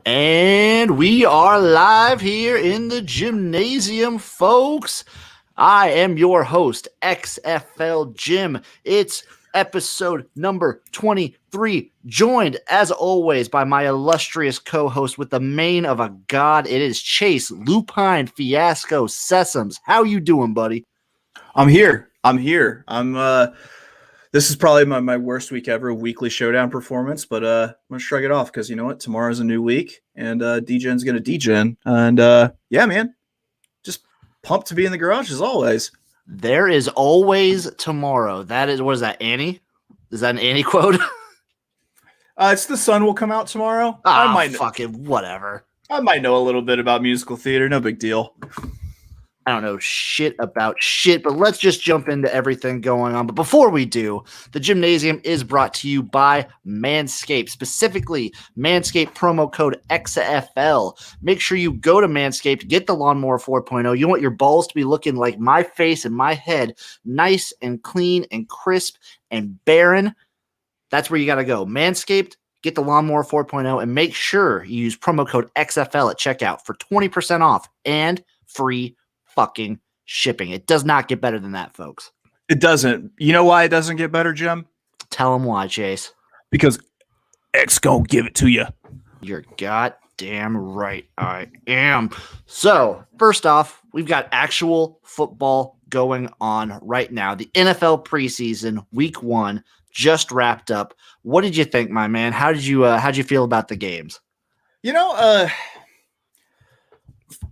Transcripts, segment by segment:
And we are live here in the Jimnasium, folks. I am your host, XFL Jim. It's episode number 23, joined as always by my illustrious co-host with the mane of a god. It is Chase, Lupine Fiasco, Sessoms. How you doing, buddy? I'm here. This is probably my worst week ever, weekly showdown performance, but I'm gonna shrug it off because you know what? Tomorrow's a new week, and DGen's gonna DGen, and yeah, man, just pumped to be in the garage as always. There is always tomorrow. That is, what is that, Annie? Is that an Annie quote? It's The Sun Will Come Out tomorrow. Fucking whatever. I might know a little bit about musical theater. No big deal. I don't know shit about shit, but let's just jump into everything going on. But before we do, the Jimnasium is brought to you by Manscaped, specifically Manscaped promo code XFL. Make sure you go to Manscaped, get the Lawnmower 4.0. You want your balls to be looking like my face and my head, nice and clean and crisp and barren. That's where you got to go. Manscaped, get the Lawnmower 4.0, and make sure you use promo code XFL at checkout for 20% off and free fucking shipping. It does not get better than that, folks. It doesn't. You know why it doesn't get better, Jim? Tell them why, Chase. Because X gonna give it to you. You're goddamn right I am. So, first off, we've got actual football going on right now. The NFL preseason, week 1, just wrapped up. What did you think, my man? How'd you feel about the games? You know,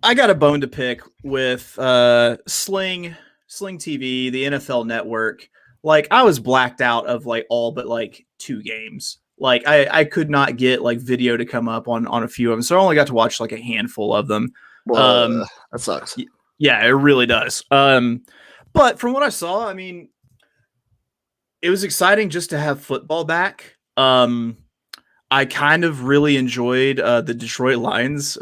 I got a bone to pick with Sling TV, the NFL Network. Like, I was blacked out of like all but like 2 games. Like, I could not get like video to come up on a few of them, so I only got to watch like a handful of them. That sucks. Yeah, it really does. But from what I saw, I mean, it was exciting just to have football back. I kind of really enjoyed the Detroit Lions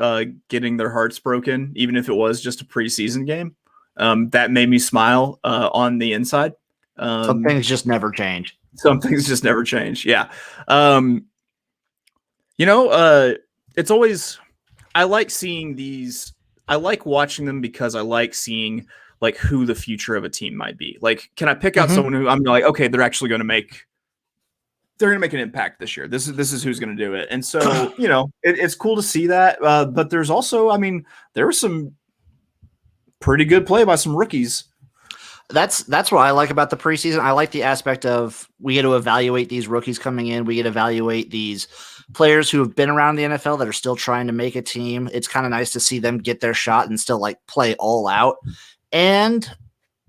getting their hearts broken, even if it was just a preseason game. That made me smile on the inside. Some things just never change. Yeah. It's always, I like seeing these. I like watching them because I like seeing like who the future of a team might be. Like, can I pick out someone who I'm like, okay, they're actually going to make. They're going to make an impact this year. This is who's going to do it. And so, you know, it's cool to see that. But there's also, I mean, there was some pretty good play by some rookies. That's what I like about the preseason. I like the aspect of we get to evaluate these rookies coming in. We get to evaluate these players who have been around the NFL that are still trying to make a team. It's kind of nice to see them get their shot and still like play all out. And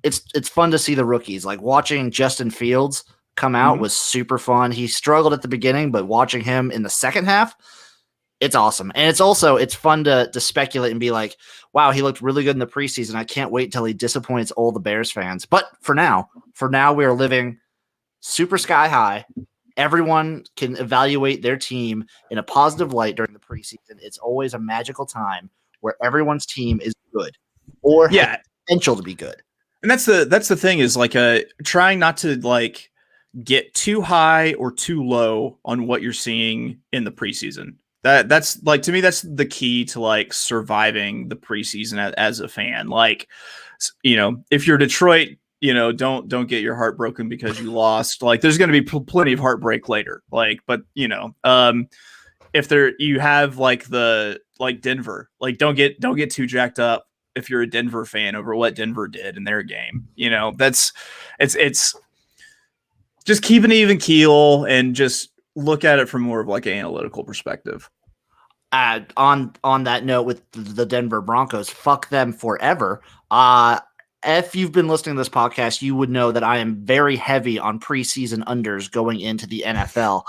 it's fun to see the rookies, like watching Justin Fields come out was super fun. He struggled at the beginning, but watching him in the second half, it's awesome. And it's fun to speculate and be like, wow, he looked really good in the preseason. I can't wait till he disappoints all the Bears fans. But for now we are living super sky high. Everyone can evaluate their team in a positive light during the preseason. It's always a magical time where everyone's team is good or has potential to be good. And that's the thing is like trying not to like get too high or too low on what you're seeing in the preseason. That's like, to me, that's the key to like surviving the preseason as a fan. Like, you know, if you're Detroit, you know, don't get your heart broken because you lost. Like, there's going to be plenty of heartbreak later. Like, but you know, if you have like Denver, like don't get too jacked up if you're a Denver fan over what Denver did in their game. You know, it's just keep an even keel and just look at it from more of like an analytical perspective. On that note with the Denver Broncos, fuck them forever. If you've been listening to this podcast, you would know that I am very heavy on preseason unders going into the NFL.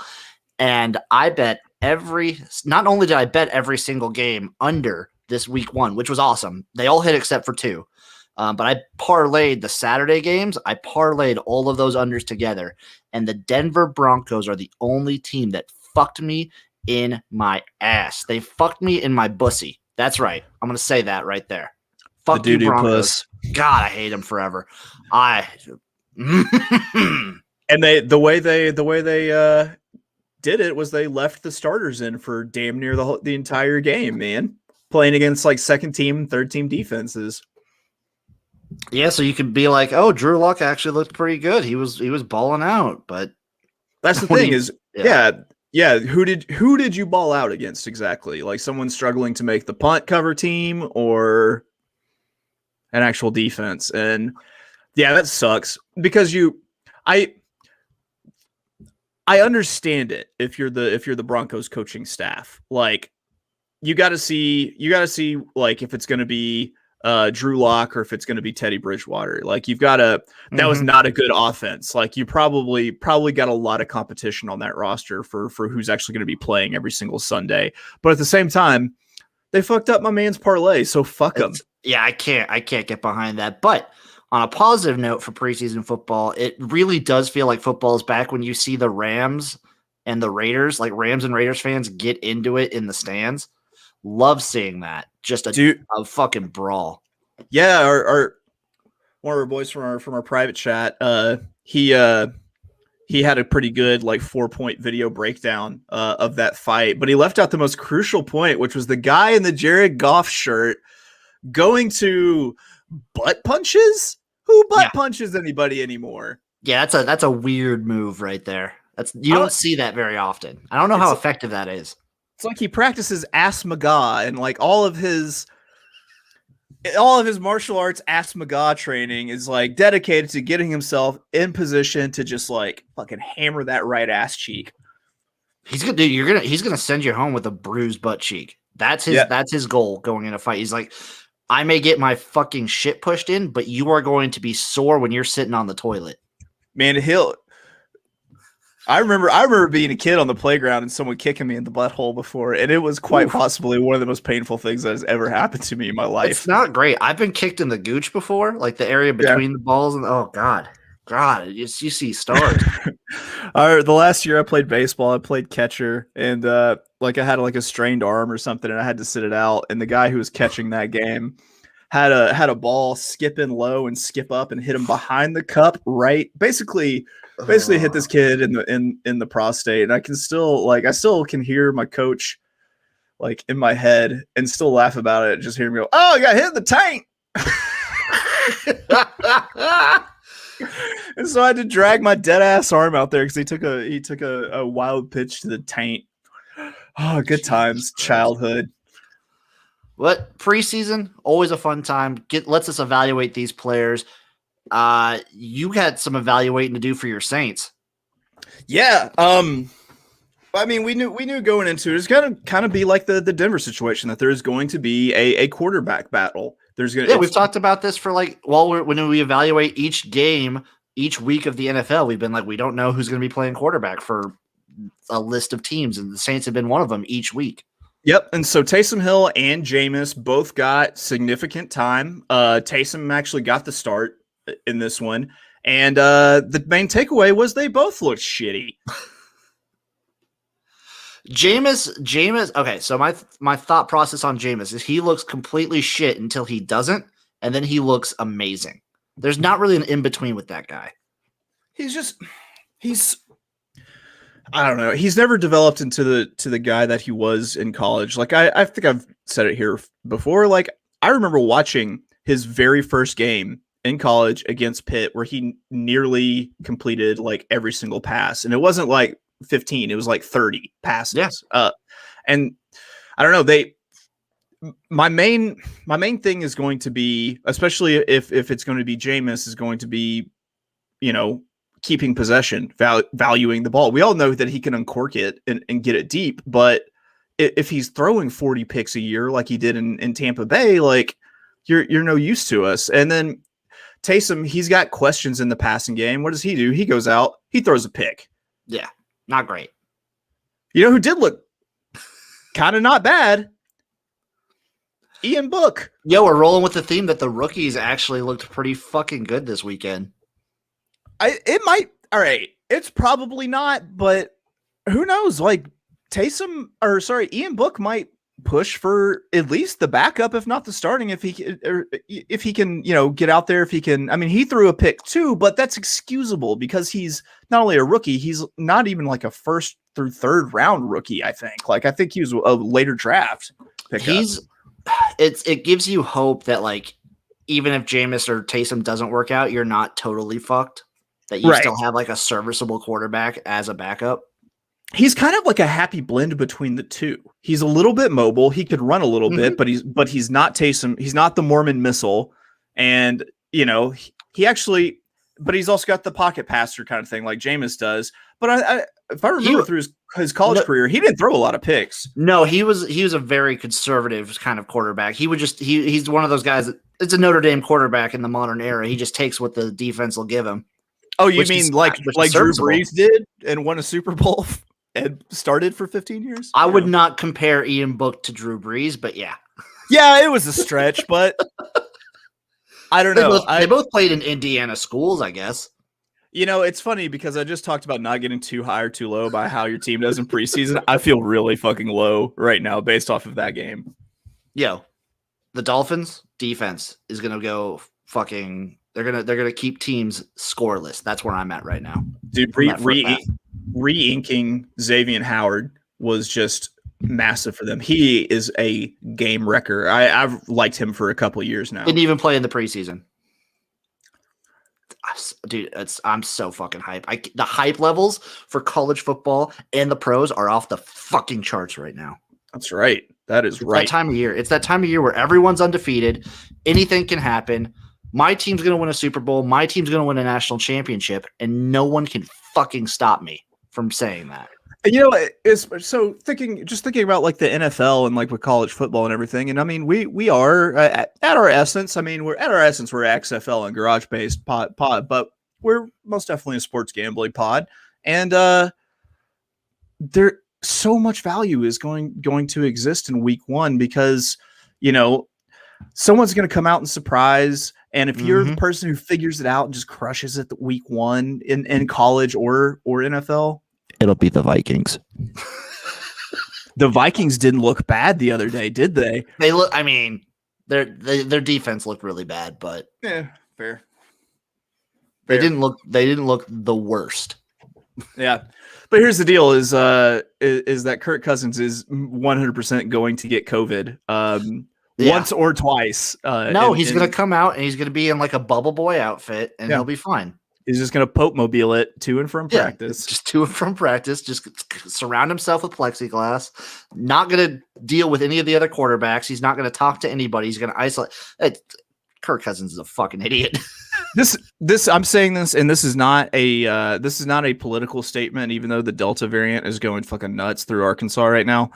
And I bet not only did I bet every single game under this week 1, which was awesome. They all hit except for 2. But I parlayed the Saturday games. I parlayed all of those unders together. And the Denver Broncos are the only team that fucked me in my ass. They fucked me in my bussy. That's right. I'm going to say that right there. Fuck you, Broncos. Puss. God, I hate them forever. And the way they did it was they left the starters in for damn near the entire game, man, playing against like second team, third team defenses. Yeah, so you could be like, oh, Drew Lock actually looked pretty good. He was balling out, but that's the thing is, yeah. Who did you ball out against exactly? Like someone struggling to make the punt cover team or an actual defense? And yeah, that sucks because I understand it if you're the Broncos coaching staff. Like you got to see like if it's going to be Drew Lock or if it's going to be Teddy Bridgewater. Like you've got to that was not a good offense. Like you probably got a lot of competition on that roster for who's actually going to be playing every single Sunday. But at the same time, they fucked up my man's parlay, so fuck them. Yeah, I can't get behind that. But on a positive note for preseason football, it really does feel like football is back when you see the Rams and the Raiders, like Rams and Raiders fans get into it in the stands. Love seeing that. Just a fucking brawl. Yeah, our one of our boys from our private chat, he had a pretty good like 4-point video breakdown of that fight, but he left out the most crucial point, which was the guy in the Jared Goff shirt going to butt punches. Who butt punches anybody anymore? Yeah, that's a weird move right there. You don't see that very often. I don't know how effective that is. It's like he practices ass maga and like all of his martial arts ass maga training is like dedicated to getting himself in position to just like fucking hammer that right ass cheek. He's gonna send you home with a bruised butt cheek. That's his goal going in a fight. He's like, I may get my fucking shit pushed in, but you are going to be sore when you're sitting on the toilet. Man, I remember being a kid on the playground and someone kicking me in the butthole before, and it was quite possibly one of the most painful things that has ever happened to me in my life. It's not great. I've been kicked in the gooch before, like the area between the balls, and oh god, you see stars. The last year I played baseball, I played catcher, and like I had like a strained arm or something, and I had to sit it out. And the guy who was catching that game had a ball skip in low and skip up and hit him behind the cup, right? Basically hit this kid in the prostate, and I still can hear my coach like in my head and still laugh about it. Just hear me go, "Oh, you got hit in the taint." And so I had to drag my dead ass arm out there because he took a wild pitch to the taint. Oh, good times, childhood. What preseason? Always a fun time. Lets us evaluate these players. You had some evaluating to do for your Saints. Yeah. I mean, we knew going into it, it's gonna kind of be like the Denver situation, that there's going to be a quarterback battle. We've talked about this for like when we evaluate each game each week of the NFL. We've been like, we don't know who's going to be playing quarterback for a list of teams, and the Saints have been one of them each week. Yep, and so Taysom Hill and Jameis both got significant time. Taysom actually got the start in this one, and the main takeaway was they both looked shitty. Jameis. Okay, so my thought process on Jameis is he looks completely shit until he doesn't, and then he looks amazing. There's not really an in between with that guy. I don't know. He's never developed into the guy that he was in college. Like I think I've said it here before. Like I remember watching his very first game in college against Pitt, where he nearly completed like every single pass, and it wasn't like 15, it was like 30 passes. Yeah. And I don't know, my main thing is going to be, especially if it's going to be Jameis, is going to be, keeping possession, valuing the ball. We all know that he can uncork it and get it deep, but if he's throwing 40 picks a year like he did in Tampa Bay, like you're no use to us. And then Taysom, he's got questions in the passing game. What does he do? He goes out, he throws a pick. Yeah. Not great. You know who did look kind of not bad? Ian Book. Yo, we're rolling with the theme that the rookies actually looked pretty fucking good this weekend. It might. All right. It's probably not, but who knows? Like Ian Book might push for at least the backup, if not the starting, if he can, get out there, if he can. I mean, he threw a pick too, but that's excusable because he's not only a rookie, he's not even like a first, through third round rookie. I think he was a later draft pickup. It gives you hope that like even if Jameis or Taysom doesn't work out, you're not totally fucked. That you still have like a serviceable quarterback as a backup. He's kind of like a happy blend between the two. He's a little bit mobile. He could run a little bit, but he's not Taysom. He's not the Mormon missile. And, you know, but he's also got the pocket passer kind of thing like Jameis does. But if I remember through his college career, he didn't throw a lot of picks. No, he was a very conservative kind of quarterback. He would just, he's one of those guys it's a Notre Dame quarterback in the modern era. He just takes what the defense will give him. Oh, you mean like Drew Brees did and won a Super Bowl and started for 15 years? I would not compare Ian Book to Drew Brees, but yeah. Yeah, it was a stretch, but I don't know. They both played in Indiana schools, I guess. You know, it's funny because I just talked about not getting too high or too low by how your team does in preseason. I feel really fucking low right now based off of that game. Yo, the Dolphins defense is going to go fucking... They're gonna keep teams scoreless. That's where I'm at right now. Dude, re-inking Xavier Howard was just massive for them. He is a game wrecker. I've liked him for a couple of years now. Didn't even play in the preseason. Dude, I'm so fucking hype. The hype levels for college football and the pros are off the fucking charts right now. That's right. That is right. That time of year. It's that time of year where everyone's undefeated. Anything can happen. My team's going to win a Super Bowl. My team's going to win a national championship, and no one can fucking stop me from saying that. And you know, it's so thinking about like the NFL and like with college football and everything. And I mean, we are at our essence. I mean, we're XFL and garage based pod, but we're most definitely a sports gambling pod. And there so much value is going to exist in week one because, you know, someone's going to come out and surprise. And if you're the person who figures it out and just crushes it week one in college or NFL, it'll be the Vikings. The Vikings didn't look bad the other day, did they? They look. I mean, their defense looked really bad, but yeah, fair. They didn't look the worst. Yeah, but here's the deal: is that Kirk Cousins is 100% going to get COVID. Once or twice. No, he's going to come out and he's going to be in like a bubble boy outfit and he'll be fine. He's just going to Pope mobile it to and from practice. Just to and from practice. Just surround himself with plexiglass. Not going to deal with any of the other quarterbacks. He's not going to talk to anybody. He's going to isolate. Kirk Cousins is a fucking idiot. I'm saying this, and this is not a political statement, even though the Delta variant is going fucking nuts through Arkansas right now.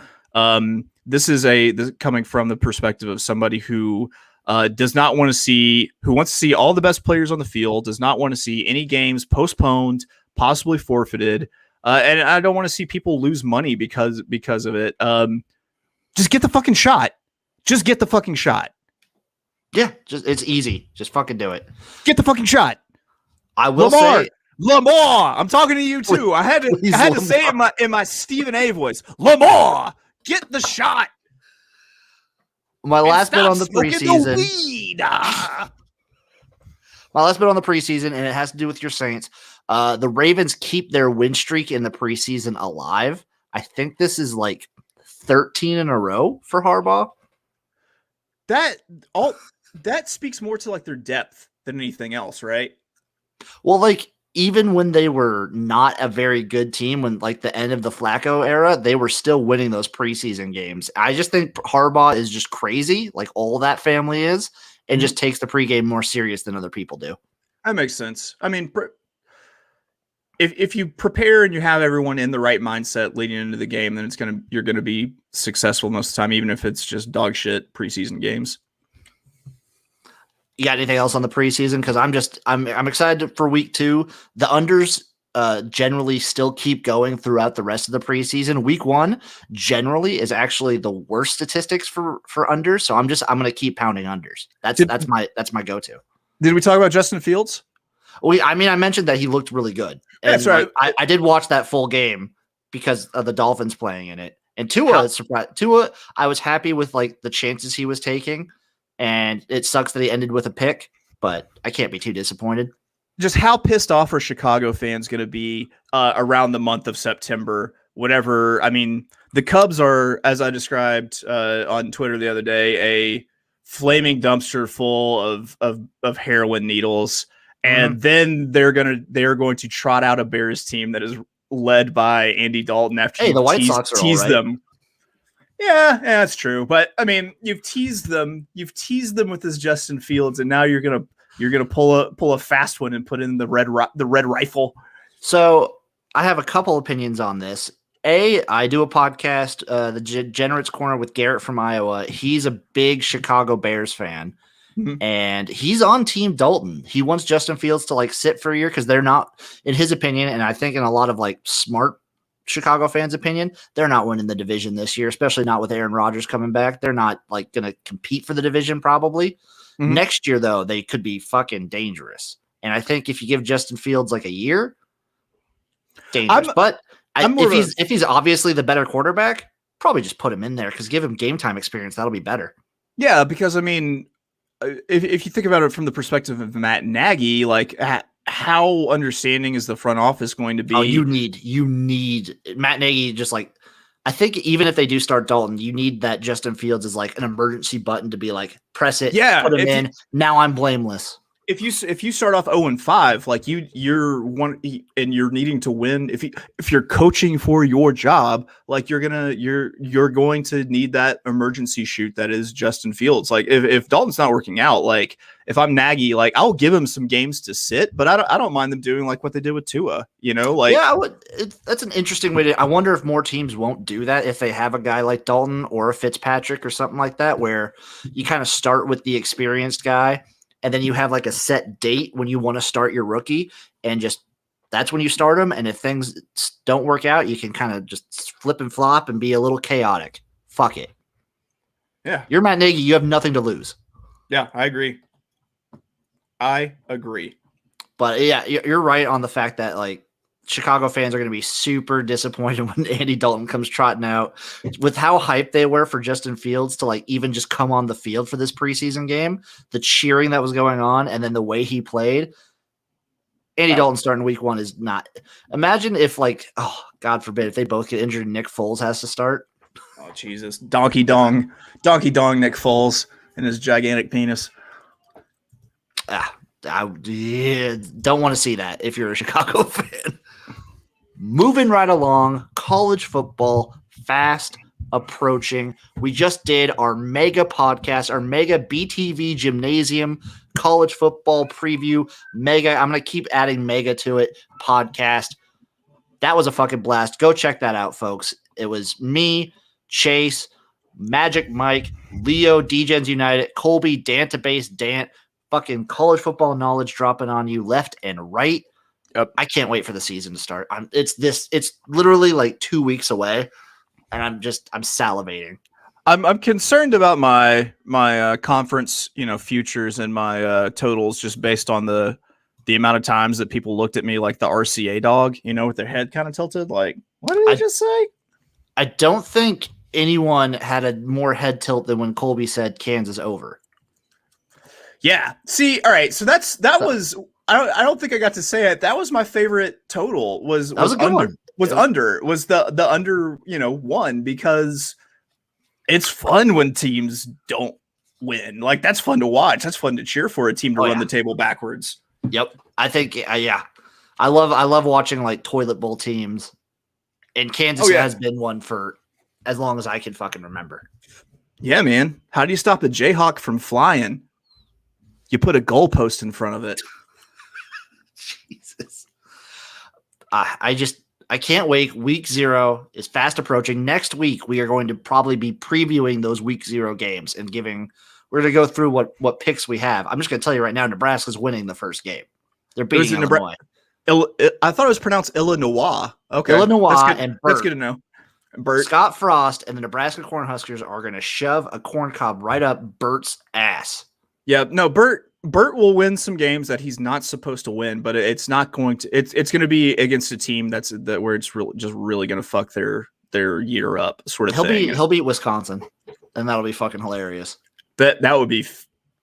This is coming from the perspective of somebody who does not want to see, who wants to see all the best players on the field, does not want to see any games postponed, possibly forfeited, and I don't want to see people lose money because of it. Just get the fucking shot. Just get the fucking shot. Yeah, it's easy. Just fucking do it. Get the fucking shot. I will say, Lamar. I'm talking to you too. I had to say it in my Stephen A voice. Lamar. Get the shot. My last bit on the preseason. My last bit on the preseason, and it has to do with your Saints. The Ravens keep their win streak in the preseason alive. I think this is like 13 in a row for Harbaugh. That speaks more to like their depth than anything else, right? Well, like even when they were not a very good team, when like the end of the Flacco era, they were still winning those preseason games. I just think Harbaugh is just crazy, like all that family is, and just takes the pregame more serious than other people do. That makes sense. I mean, if you prepare and you have everyone in the right mindset leading into the game, then you're gonna be successful most of the time, even if it's just dog shit preseason games. You got anything else on the preseason? Because I'm excited for week 2. The unders generally still keep going throughout the rest of the preseason. Week 1 generally is actually the worst statistics for unders. So I'm going to keep pounding unders. That's my go-to. Did we talk about Justin Fields? I mentioned that he looked really good. And that's right. I did watch that full game because of the Dolphins playing in it. And Tua, I was happy with like the chances he was taking. And it sucks that he ended with a pick, but I can't be too disappointed. Just how pissed off are Chicago fans going to be around the month of September whatever. I mean, the Cubs are, as I described on Twitter the other day, a flaming dumpster full of heroin needles, and then they're going to trot out a Bears team that is led by Andy Dalton after Hey, the White Sox are all right. them. Yeah, that's true. But I mean, you've teased them with this Justin Fields, and now you're gonna pull a fast one and put in the red rifle. So I have a couple opinions on this. I do a podcast, the Generates Corner with Garrett from Iowa. He's a big Chicago Bears fan, and he's on Team Dalton. He wants Justin Fields to like sit for a year because they're not, in his opinion, and I think in a lot of like smart Chicago fans' opinion, they're not winning the division this year, especially not with Aaron Rodgers coming back. They're not like going to compete for the division probably. Next year, though, they could be fucking dangerous. And I think if you give Justin Fields like a year, dangerous. If he's obviously the better quarterback, probably just put him in there because give him game time experience. That'll be better. Yeah, because I mean, if you think about it from the perspective of Matt Nagy, like how understanding is the front office going to be? Oh, you need Matt Nagy. Just like, I think even if they do start Dalton, you need that Justin Fields is like an emergency button to be like, press it, put him in. Now I'm blameless. If you start off 0-5, like you're one and you're needing to win, if you're coaching for your job, like you're going to need that emergency shoot that is Justin Fields. Like if Dalton's not working out, like if I'm Nagy, like I'll give him some games to sit, but I don't mind them doing like what they did with Tua, like yeah, that's an interesting way to. I wonder if more teams won't do that if they have a guy like Dalton or a Fitzpatrick or something like that, where you kind of start with the experienced guy. And then you have like a set date when you want to start your rookie, and just that's when you start them. And if things don't work out, you can kind of just flip and flop and be a little chaotic. Fuck it. Yeah. You're Matt Nagy. You have nothing to lose. Yeah, I agree. But yeah, you're right on the fact that like Chicago fans are going to be super disappointed when Andy Dalton comes trotting out with how hyped they were for Justin Fields to like even just come on the field for this preseason game, the cheering that was going on, and then the way he played. Andy Dalton starting week 1 is not. Imagine if like, oh, God forbid, if they both get injured and Nick Foles has to start. Oh, Jesus. Donkey dong Nick Foles and his gigantic penis. I don't want to see that if you're a Chicago fan. Moving right along, college football fast approaching. We just did our mega podcast, our mega BTV Jimnasium college football preview. Mega, I'm going to keep adding mega to it, podcast. That was a fucking blast. Go check that out, folks. It was me, Chase, Magic Mike, Leo, DGens United, Colby, Dantabase, Dant, fucking college football knowledge dropping on you left and right. Yep. I can't wait for the season to start. It's literally like 2 weeks away, and I'm salivating. I'm concerned about my conference, futures and my totals just based on the amount of times that people looked at me like the RCA dog, with their head kind of tilted. Like, what did he just say? I don't think anyone had a more head tilt than when Colby said Kansas over. Yeah. See, all right. So that was. I don't think I got to say it. That was my favorite total. Was the under 1, because it's fun when teams don't win. Like that's fun to watch. That's fun to cheer for a team to run the table backwards. Yep. I think I love watching like toilet bowl teams, and Kansas has been one for as long as I can fucking remember. Yeah, man. How do you stop a Jayhawk from flying? You put a goalpost in front of it. Jesus. I can't wait. Week 0 is fast approaching. Next week, we are going to probably be previewing those week 0 games and we're going to go through what picks we have. I'm just going to tell you right now, Nebraska's winning the first game. They're beating Illinois. I thought it was pronounced Illinois. Okay. Illinois and Bert. That's good to know. Bert. Scott Frost and the Nebraska Cornhuskers are going to shove a corn cob right up Bert's ass. Yeah, no, Bert will win some games that he's not supposed to win, but it's not going to. It's going to be against a team where it's really going to fuck their year up, sort of thing. He'll beat Wisconsin, and that'll be fucking hilarious. That would be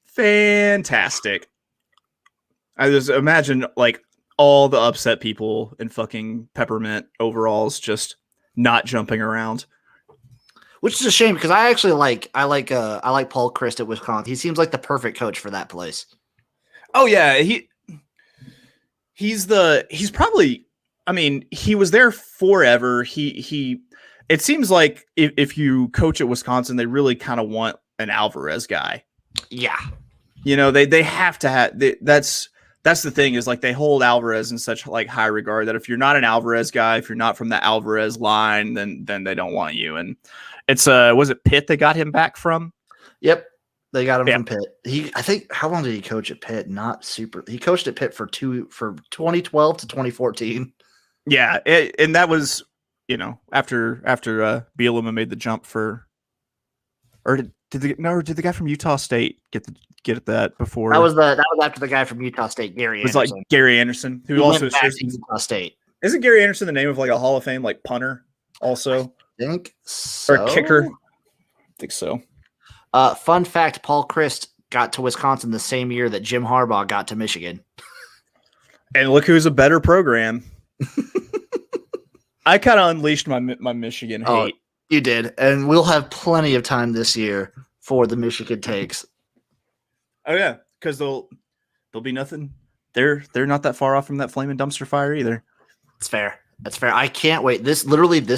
fantastic. I just imagine like all the upset people in fucking peppermint overalls just not jumping around. Which is a shame because I actually like Paul Chryst at Wisconsin. He seems like the perfect coach for that place. Oh yeah, he's probably, I mean, he was there forever. He it seems like if you coach at Wisconsin, they really kind of want an Alvarez guy. Yeah. You know, they have to have that's the thing is like they hold Alvarez in such like high regard that if you're not an Alvarez guy, if you're not from the Alvarez line, then they don't want you. And it's was it Pitt they got him back from? Yep. They got him from Pitt. I think how long did he coach at Pitt? Not super. He coached at Pitt for 2012 to 2014. Yeah, and that was, you know, after Bielema made the jump for, or did the guy from Utah State get that before? That was after the guy from Utah State, Gary Anderson. It was like Gary Anderson, who also went back to Utah State. Isn't Gary Anderson the name of like a Hall of Fame like punter also? I think so. Or a kicker? I think so. Fun fact, Paul Chryst got to Wisconsin the same year that Jim Harbaugh got to Michigan. And look who's a better program. I kind of unleashed my Michigan hate. You did, and we'll have plenty of time this year for the Michigan takes. Oh yeah, because there'll be nothing. They're not that far off from that flaming dumpster fire either. It's fair. That's fair. I can't wait. This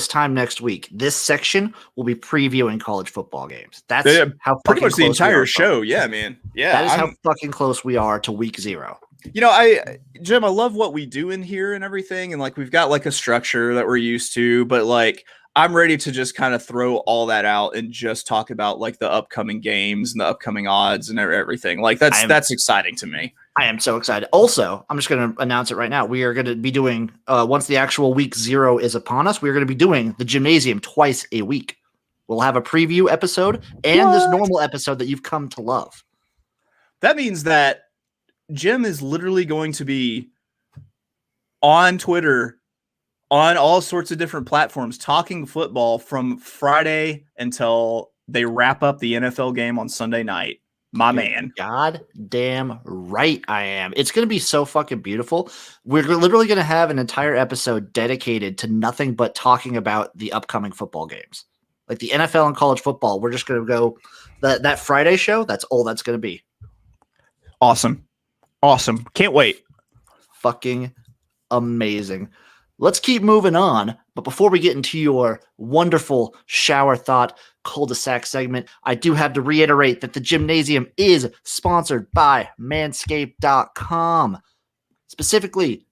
time next week, this section will be previewing college football games. That's how pretty much the entire show. Yeah, man. Yeah, that is how fucking close we are to week 0. You know, Jim, I love what we do in here and everything, and like we've got like a structure that we're used to, but like I'm ready to just kind of throw all that out and just talk about like the upcoming games and the upcoming odds and everything. Like that's exciting to me. I am so excited. Also, I'm just going to announce it right now. We are going to be doing, once the actual week 0 is upon us, we're going to be doing the Jimnasium twice a week. We'll have a preview episode and this normal episode that you've come to love. That means that Jim is literally going to be on Twitter, on all sorts of different platforms, talking football from Friday until they wrap up the NFL game on Sunday night. My man. God damn right I am. It's going to be so fucking beautiful. We're literally going to have an entire episode dedicated to nothing but talking about the upcoming football games. Like the NFL and college football. We're just going to go that Friday show. That's all that's going to be. Awesome. Can't wait. Fucking amazing. Let's keep moving on. But before we get into your wonderful shower thought cul-de-sac segment, I do have to reiterate that the Jimnasium is sponsored by Manscaped.com. Specifically,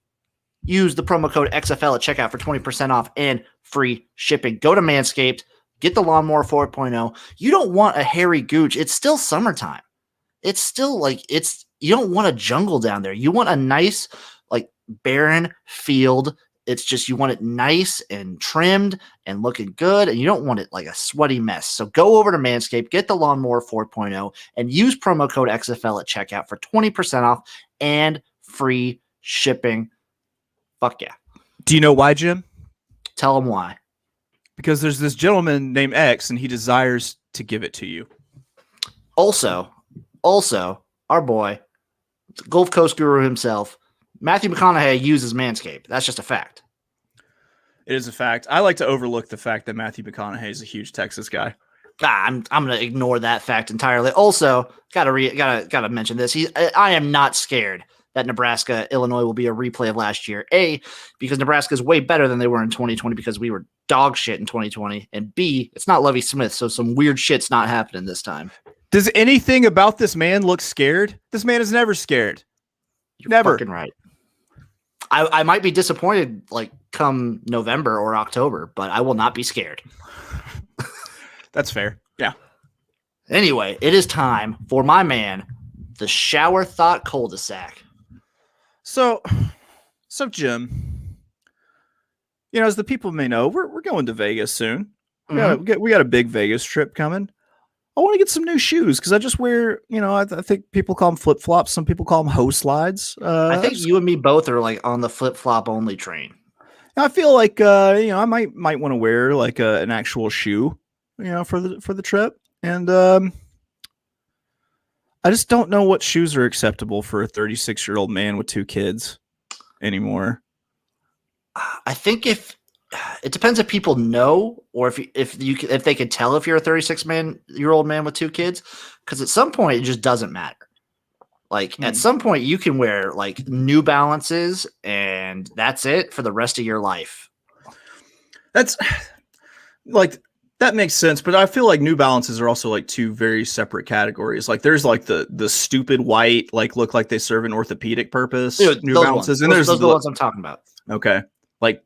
use the promo code XFL at checkout for 20% off and free shipping. Go to Manscaped, get the Lawnmower 4.0. You don't want a hairy gooch. It's still summertime. It's still you don't want a jungle down there. You want a nice, barren field. It's just you want it nice and trimmed and looking good, and you don't want it like a sweaty mess. So go over to Manscaped, get the Lawnmower 4.0, and use promo code XFL at checkout for 20% off and free shipping. Fuck yeah. Do you know why, Jim? Tell them why. Because there's this gentleman named X, and he desires to give it to you. Also, our boy, Gulf Coast Guru himself, Matthew McConaughey uses Manscaped. That's just a fact. It is a fact. I like to overlook the fact that Matthew McConaughey is a huge Texas guy. I'm going to ignore that fact entirely. Also, gotta mention this. I am not scared that Nebraska, Illinois will be a replay of last year. A, because Nebraska is way better than they were in 2020 because we were dog shit in 2020. And B, it's not Lovie Smith, so some weird shit's not happening this time. Does anything about this man look scared? This man is never scared. You're never. Fucking right. I might be disappointed come November or October, but I will not be scared. That's fair. Yeah. Anyway, it is time for my man, the shower thought cul-de-sac. So Jim, as the people may know, we're going to Vegas soon. We got a big Vegas trip coming. I want to get some new shoes because I just wear, I think people call them flip-flops. Some people call them hoe slides. I think you and me both are on the flip-flop only train. I feel like, I might want to wear an actual shoe, for the trip. And I just don't know what shoes are acceptable for a 36-year-old man with 2 kids anymore. I think if it depends if people know or if they could tell if you're a 36-year-old man with 2 kids, because at some point it just doesn't matter. Like at some point you can wear like New Balances and that's it for the rest of your life. That's like that makes sense, but I feel like New Balances are also like 2 very separate categories. Like there's like the stupid white, like look like they serve an orthopedic purpose New Balances, and those are the ones I'm talking about. Okay, like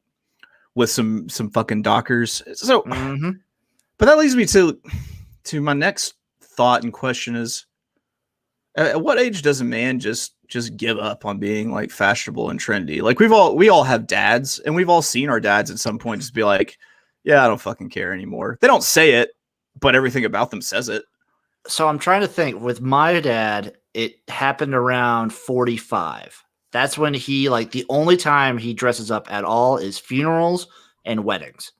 with some fucking Dockers. So, but that leads me to my next thought and question is, at what age does a man just give up on being like fashionable and trendy? Like we all have dads, and we've all seen our dads at some point just be like, yeah, I don't fucking care anymore. They don't say it, but everything about them says it. So I'm trying to think. With my dad, it happened around 45. That's when he, like, the only time he dresses up at all is funerals and weddings.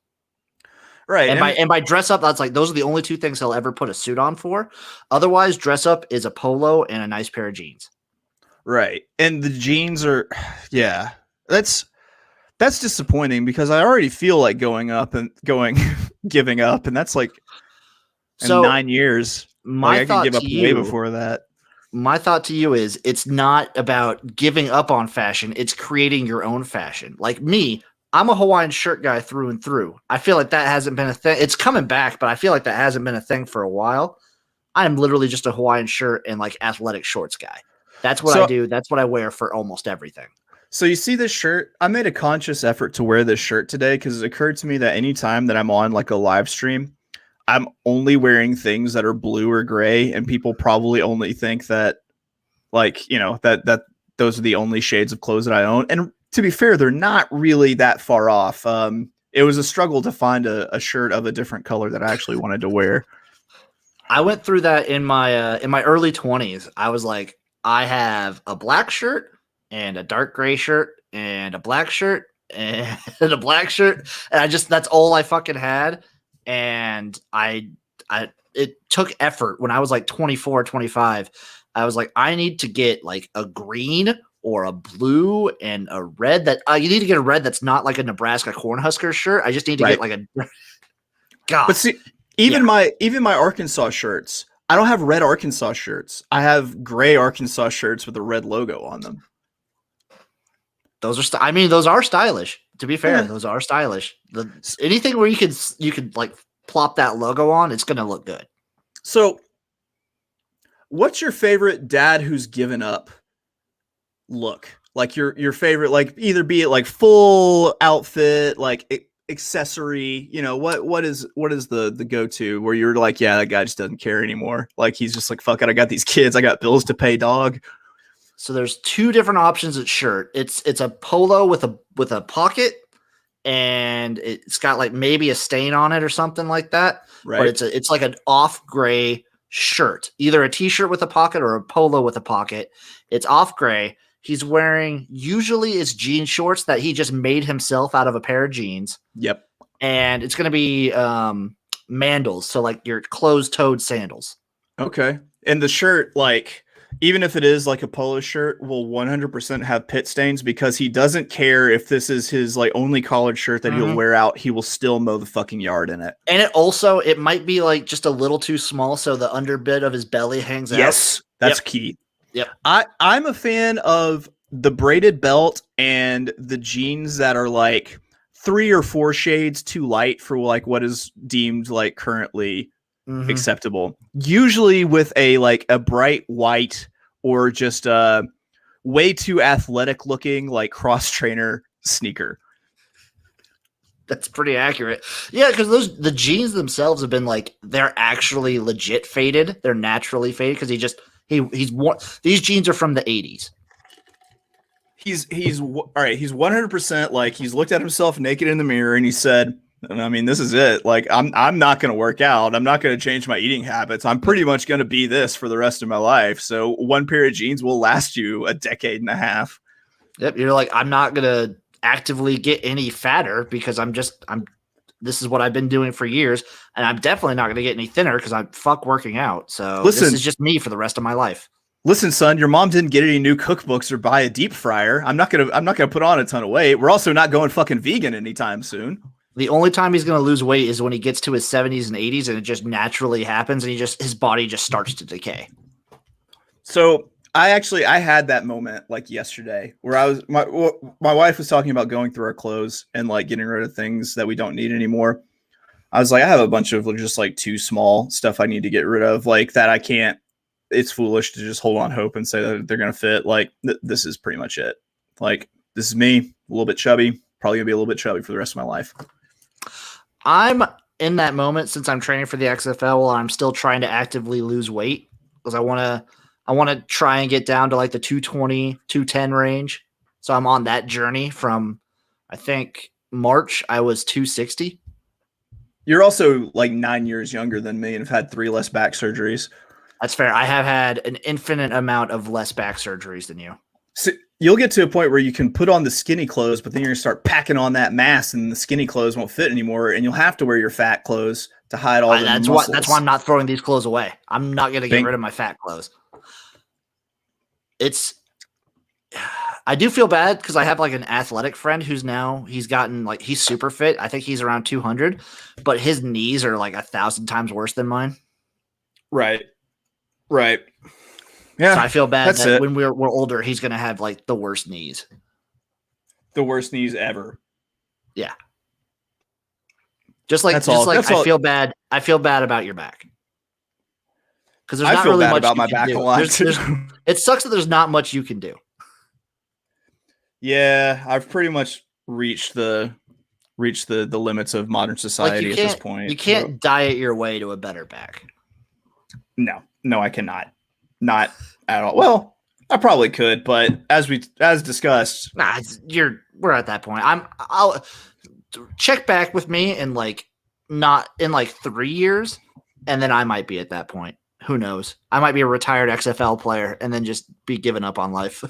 Right. And by dress up, that's like, those are the only 2 things he'll ever put a suit on for. Otherwise, dress up is a polo and a nice pair of jeans. Right. And the jeans are, yeah, that's disappointing because I already feel like giving up. And that's like in 9 years. My I can give up way before that. My thought to you is it's not about giving up on fashion. It's creating your own fashion. Like me, I'm a Hawaiian shirt guy through and through. I feel like that hasn't been a thing. It's coming back, but I feel like that hasn't been a thing for a while. I am literally just a Hawaiian shirt and like athletic shorts guy. That's what I do. That's what I wear for almost everything. So you see this shirt? I made a conscious effort to wear this shirt today because it occurred to me that anytime that I'm on like a live stream, I'm only wearing things that are blue or gray, and people probably only think that, like, you know, that those are the only shades of clothes that I own. And to be fair, they're not really that far off. It was a struggle to find a shirt of a different color that I actually wanted to wear. I went through that in my early 20s. I was like, I have a black shirt and a dark gray shirt and a black shirt and a black shirt, and that's all I fucking had. And it took effort when I was like 24, 25. I was like, I need to get like a green or a blue and a red that you need to get a red that's not like a Nebraska Cornhusker shirt. I just need to get like a God. But see, even my Arkansas shirts, I don't have red Arkansas shirts. I have gray Arkansas shirts with a red logo on them. Those are those are stylish. To be fair, those are stylish. Anything where you could like plop that logo on, it's gonna look good. So, what's your favorite dad who's given up look? Like your favorite, like either be it like full outfit, like accessory. You know what is the go-to where you're like, yeah, that guy just doesn't care anymore. Like he's just like, fuck it, I got these kids, I got bills to pay, dog. So there's 2 different options at shirt. It's a polo with a pocket, and it's got like maybe a stain on it or something like that. Right. But it's like an off gray shirt, either a t-shirt with a pocket or a polo with a pocket. It's off gray. He's wearing, usually it's jean shorts that he just made himself out of a pair of jeans. Yep. And it's going to be mandals. So like your closed-toed sandals. Okay. And the shirt, like, even if it is like a polo shirt, will 100% have pit stains because he doesn't care if this is his like only collared shirt that he'll wear out. He will still mow the fucking yard in it. And it might be like just a little too small, so the underbit of his belly hangs out. Yes, that's key. Yep. I'm a fan of the braided belt and the jeans that are like 3 or 4 shades too light for like what is deemed like currently acceptable, usually with a bright white or just a way too athletic looking like cross trainer sneaker. That's pretty accurate. Yeah, because the jeans themselves have been like, they're actually legit faded. They're naturally faded because he's worn, these jeans are from the 80s. He's all right. He's 100% like he's looked at himself naked in the mirror and he said, I mean, this is it. Like, I'm not going to work out. I'm not going to change my eating habits. I'm pretty much going to be this for the rest of my life. So 1 pair of jeans will last you a decade and a half. Yep. You're like, I'm not going to actively get any fatter because this is what I've been doing for years. And I'm definitely not going to get any thinner because I fuck working out. So this is just me for the rest of my life. Listen, son, your mom didn't get any new cookbooks or buy a deep fryer. I'm not gonna put on a ton of weight. We're also not going fucking vegan anytime soon. The only time he's going to lose weight is when he gets to his 70s and 80s, and it just naturally happens, and his body just starts to decay. So I had that moment like yesterday where my wife was talking about going through our clothes and like getting rid of things that we don't need anymore. I was like, I have a bunch of just like too small stuff I need to get rid of, like that I can't. It's foolish to just hold on hope and say that they're going to fit. Like this is pretty much it. Like this is me, a little bit chubby, probably gonna be a little bit chubby for the rest of my life. I'm in that moment since I'm training for the XFL while I'm still trying to actively lose weight because I want to try and get down to like the 220, 210 range. So I'm on that journey from, I think, March. I was 260. You're also like 9 years younger than me and have had 3 less back surgeries. That's fair. I have had an infinite amount of less back surgeries than you. So you'll get to a point where you can put on the skinny clothes, but then you're going to start packing on that mass and the skinny clothes won't fit anymore. And you'll have to wear your fat clothes to hide all the muscles. That's why I'm not throwing these clothes away. I'm not going to get rid of my fat clothes. I do feel bad because I have like an athletic friend he's super fit. I think he's around 200, but his knees are like 1,000 times worse than mine. Right. Yeah. So I feel bad that when we're older, he's going to have like the worst knees. The worst knees ever. Yeah. I feel bad. I feel bad about your back. Because there's not really much about my back a lot. It sucks that there's not much you can do. Yeah, I've pretty much reached the limits of modern society at this point. You can't diet your way to a better back. No, I cannot. Not at all. Well, I probably could, but as discussed, we're at that point. I'll check back with me in not in 3 years, and then I might be at that point. Who knows? I might be a retired XFL player and then just be giving up on life.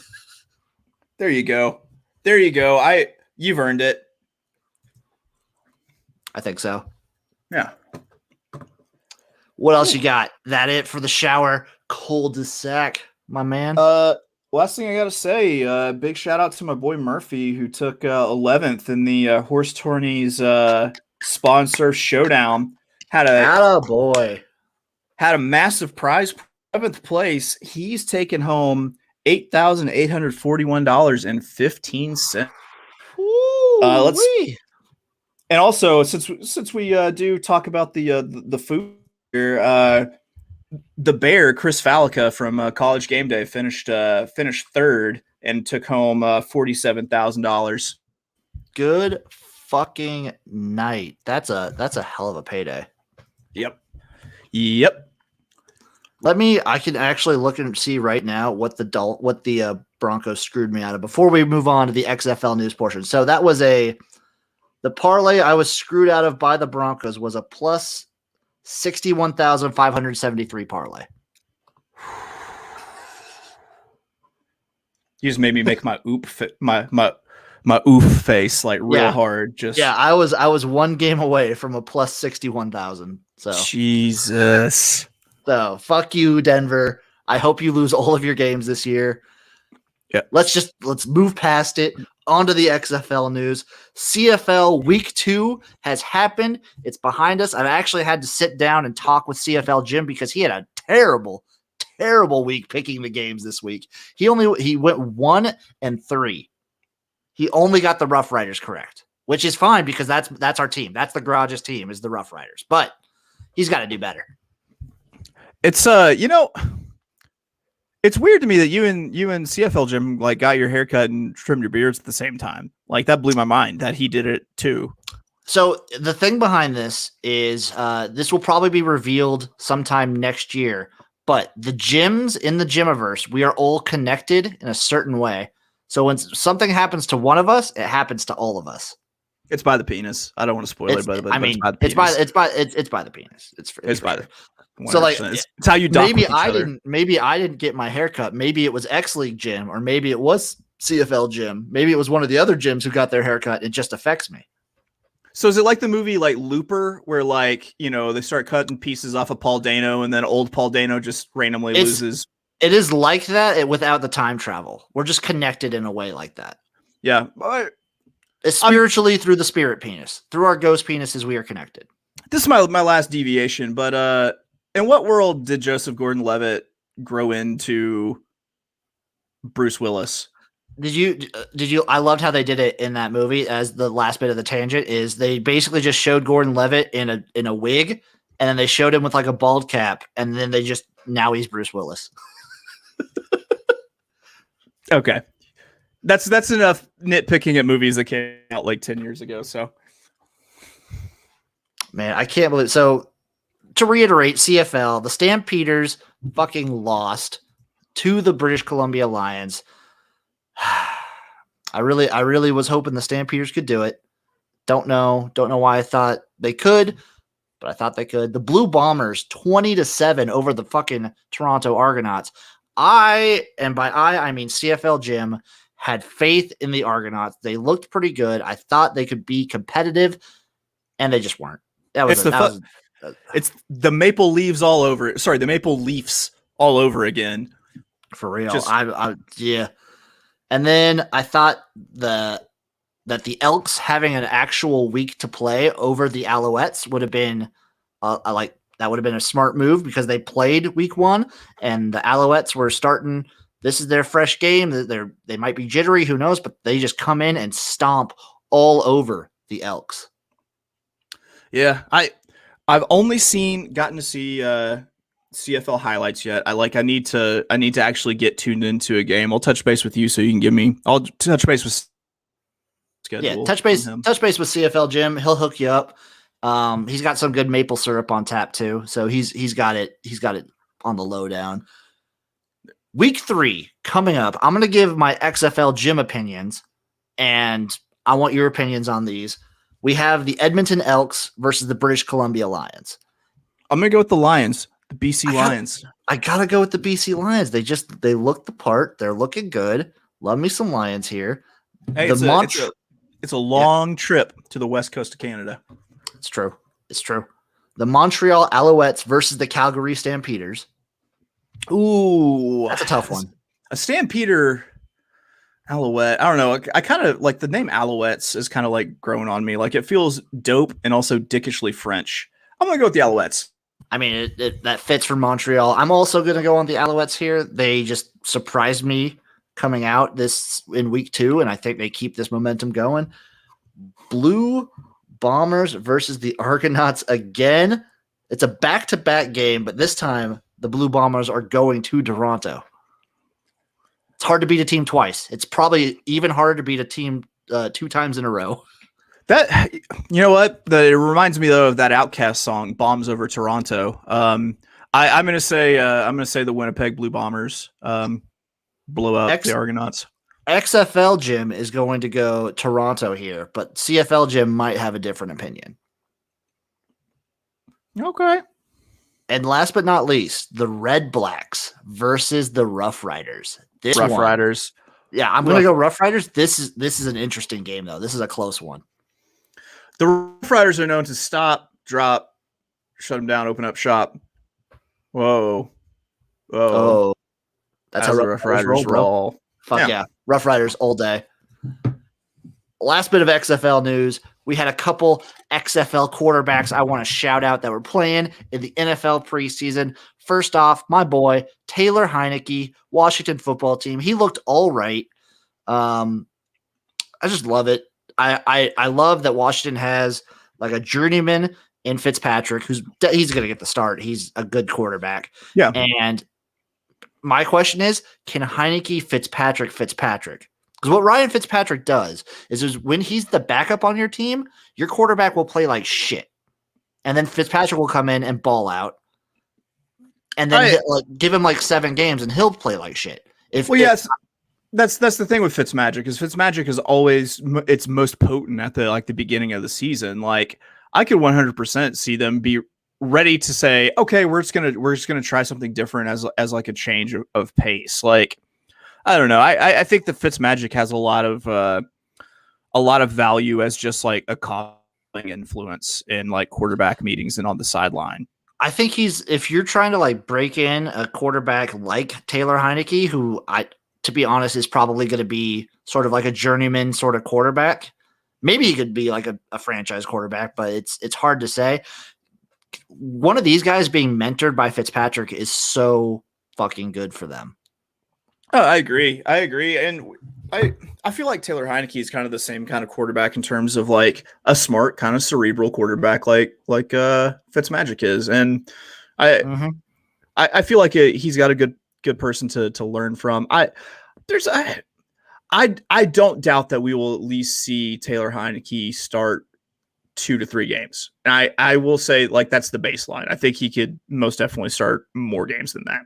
There you go. You've earned it. I think so. Yeah. What else you got? That it for the shower cul-de-sac, my man? Last thing I got to say, big shout out to my boy Murphy, who took 11th in the Horse Tourneys Spawn Surf Showdown. Had a massive prize, 7th place. He's taken home $8,841.15. And also, since we do talk about the food here, the Bear Chris Falica from College Game Day finished 3rd and took home $47,000. Good fucking night. That's a hell of a payday. Yep. I can actually look and see right now what the Broncos screwed me out of before we move on to the XFL news portion. So that was the parlay I was screwed out of by the Broncos was a plus 61,573 parlay. You just made me make my my oof face real hard. I was one game away from a plus 61,000. So Jesus. So fuck you, Denver. I hope you lose all of your games this year. Yeah. Let's move past it. On to the XFL news. CFL Week 2 has happened. It's behind us. I've actually had to sit down and talk with CFL Jim because he had a terrible, terrible week picking the games this week. He went 1-3. He only got the Rough Riders correct, which is fine because that's our team. That's the Garage's team is the Rough Riders. But he's got to do better. It's it's weird to me that you and CFL Jim got your haircut and trimmed your beards at the same time. That blew my mind that he did it too. So the thing behind this is this will probably be revealed sometime next year. But the gyms in the Gymiverse, we are all connected in a certain way. So when something happens to one of us, it happens to all of us. It's by the penis. I don't want to spoil it, but it's by the penis. It's by the penis. It's by the. So it's how you dock with each other. Maybe I didn't get my haircut. Maybe it was X League Gym, or maybe it was CFL Gym. Maybe it was one of the other gyms who got their haircut. It just affects me. So is it like the movie Looper, where they start cutting pieces off of Paul Dano, and then old Paul Dano just randomly loses? It is like that without the time travel. We're just connected in a way like that. Yeah. Spiritually through the spirit penis. Through our ghost penises, we are connected. This is my last deviation, but in what world did Joseph Gordon-Levitt grow into Bruce Willis? Did you I loved how they did it in that movie. As the last bit of the tangent is, they basically just showed Gordon-Levitt in a wig, and then they showed him with like a bald cap, and then now he's Bruce Willis. Okay. That's enough nitpicking at movies that came out like 10 years ago. So, man, I can't believe. So, to reiterate, CFL, the Stampeders fucking lost to the British Columbia Lions. I really was hoping the Stampeders could do it. Don't know why I thought they could, but I thought they could. The Blue Bombers 20-7 over the fucking Toronto Argonauts. I mean CFL Jim, had faith in the Argonauts. They looked pretty good. I thought they could be competitive, and they just weren't. It's the Maple Leafs all over. Sorry, the Maple Leafs all over again. For real. Yeah. And then I thought that the Elks having an actual week to play over the Alouettes would have been that would have been a smart move, because they played week 1 and the Alouettes were starting. This is their fresh game. They might be jittery, who knows, but they just come in and stomp all over the Elks. Yeah, I've only gotten to see CFL highlights yet. I need to actually get tuned into a game. I'll touch base with you so you can give me. I'll touch base with schedule. Yeah, touch base with CFL Jim. He'll hook you up. He's got some good maple syrup on tap too, so he's got it on the lowdown. Week 3 coming up. I'm going to give my XFL Jim opinions, and I want your opinions on these. We have the Edmonton Elks versus the British Columbia Lions. I'm going to go with the Lions, the BC Lions. I got to go with the BC Lions. They look the part. They're looking good. Love me some Lions here. Hey, it's a long trip to the west coast of Canada. It's true. The Montreal Alouettes versus the Calgary Stampeders. Ooh, that's a tough one. A Stampeder Alouette. I don't know. I kind of like the name Alouettes is kind of like growing on me. Like, it feels dope and also dickishly French. I'm going to go with the Alouettes. I mean, that fits for Montreal. I'm also going to go on the Alouettes here. They just surprised me coming out in week 2, and I think they keep this momentum going. Blue Bombers versus the Argonauts again. It's a back-to-back game, but this time the Blue Bombers are going to Toronto. It's hard to beat a team twice. It's probably even harder to beat a team 2 times in a row. That, you know what? It reminds me though of that Outkast song, "Bombs Over Toronto." I'm gonna say the Winnipeg Blue Bombers blow up the Argonauts. XFL Jim is going to go Toronto here, but CFL Jim might have a different opinion. Okay. And last but not least, the Red Blacks versus the Rough Riders. Riders. Yeah, I'm going to go Rough Riders. This is an interesting game, though. This is a close one. The Rough Riders are known to stop, drop, shut them down, open up shop. Whoa. Oh. That's how Rough Riders roll. Fuck yeah. Rough Riders all day. Last bit of XFL news. We had a couple XFL quarterbacks I want to shout out that were playing in the NFL preseason. First off, my boy, Taylor Heineke, Washington football team. He looked all right. I just love it. I love that Washington has like a journeyman in Fitzpatrick, he's going to get the start. He's a good quarterback. Yeah. And my question is, can Heineke Fitzpatrick? Because what Ryan Fitzpatrick does is when he's the backup on your team, your quarterback will play like shit. And then Fitzpatrick will come in and ball out. And then give him like 7 games and he'll play like shit. Yes. That's the thing with Fitzmagic is Fitzmagic is always it's most potent at the beginning of the season. Like, I could 100% see them be ready to say, okay, we're just gonna try something different as like a change of pace. Like, I don't know. I think the Fitzmagic has a lot of value as just like a calling influence in like quarterback meetings and on the sideline. I think if you're trying to like break in a quarterback like Taylor Heineke, who to be honest is probably going to be sort of like a journeyman sort of quarterback, Maybe he could be like a franchise quarterback, but it's hard to say. One of these guys being mentored by Fitzpatrick is so fucking good for them. Oh, I agree. And I feel like Taylor Heineke is kind of the same kind of quarterback in terms of like a smart, kind of cerebral quarterback like Fitzmagic is. And I feel like he's got a good person to learn from. I don't doubt that we will at least see Taylor Heineke start 2 to 3 games. And I will say, like, that's the baseline. I think he could most definitely start more games than that.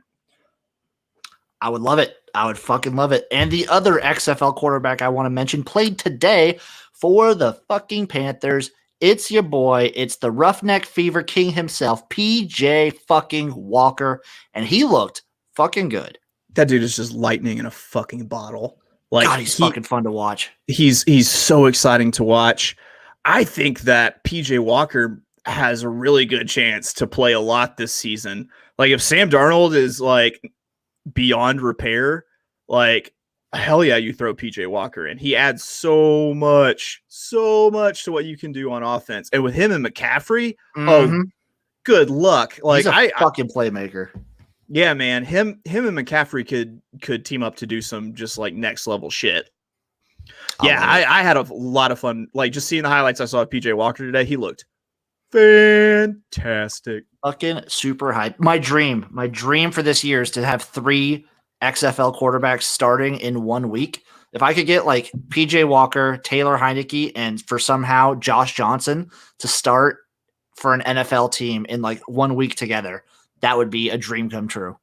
I would love it. I would fucking love it. And the other XFL quarterback I want to mention played today for the fucking Panthers. It's your boy. It's the Roughneck Fever King himself, PJ fucking Walker. And he looked fucking good. That dude is just lightning in a fucking bottle. Like, God, he's fucking fun to watch. He's so exciting to watch. I think that PJ Walker has a really good chance to play a lot this season. Like, if Sam Darnold is like beyond repair, like, hell yeah, you throw PJ Walker in. He adds so much to what you can do on offense. And with him and McCaffrey, oh, good luck. Like, he's a fucking playmaker. Yeah, man. Him and McCaffrey could team up to do some just like next level shit. Yeah, I had a lot of fun. Like, just seeing the highlights I saw of PJ Walker today, he looked fantastic. Fucking super hype. My dream for this year is to have 3 XFL quarterbacks starting in 1 week. If I could get like PJ Walker, Taylor Heineke, and for somehow Josh Johnson to start for an NFL team in like 1 week together, that would be a dream come true.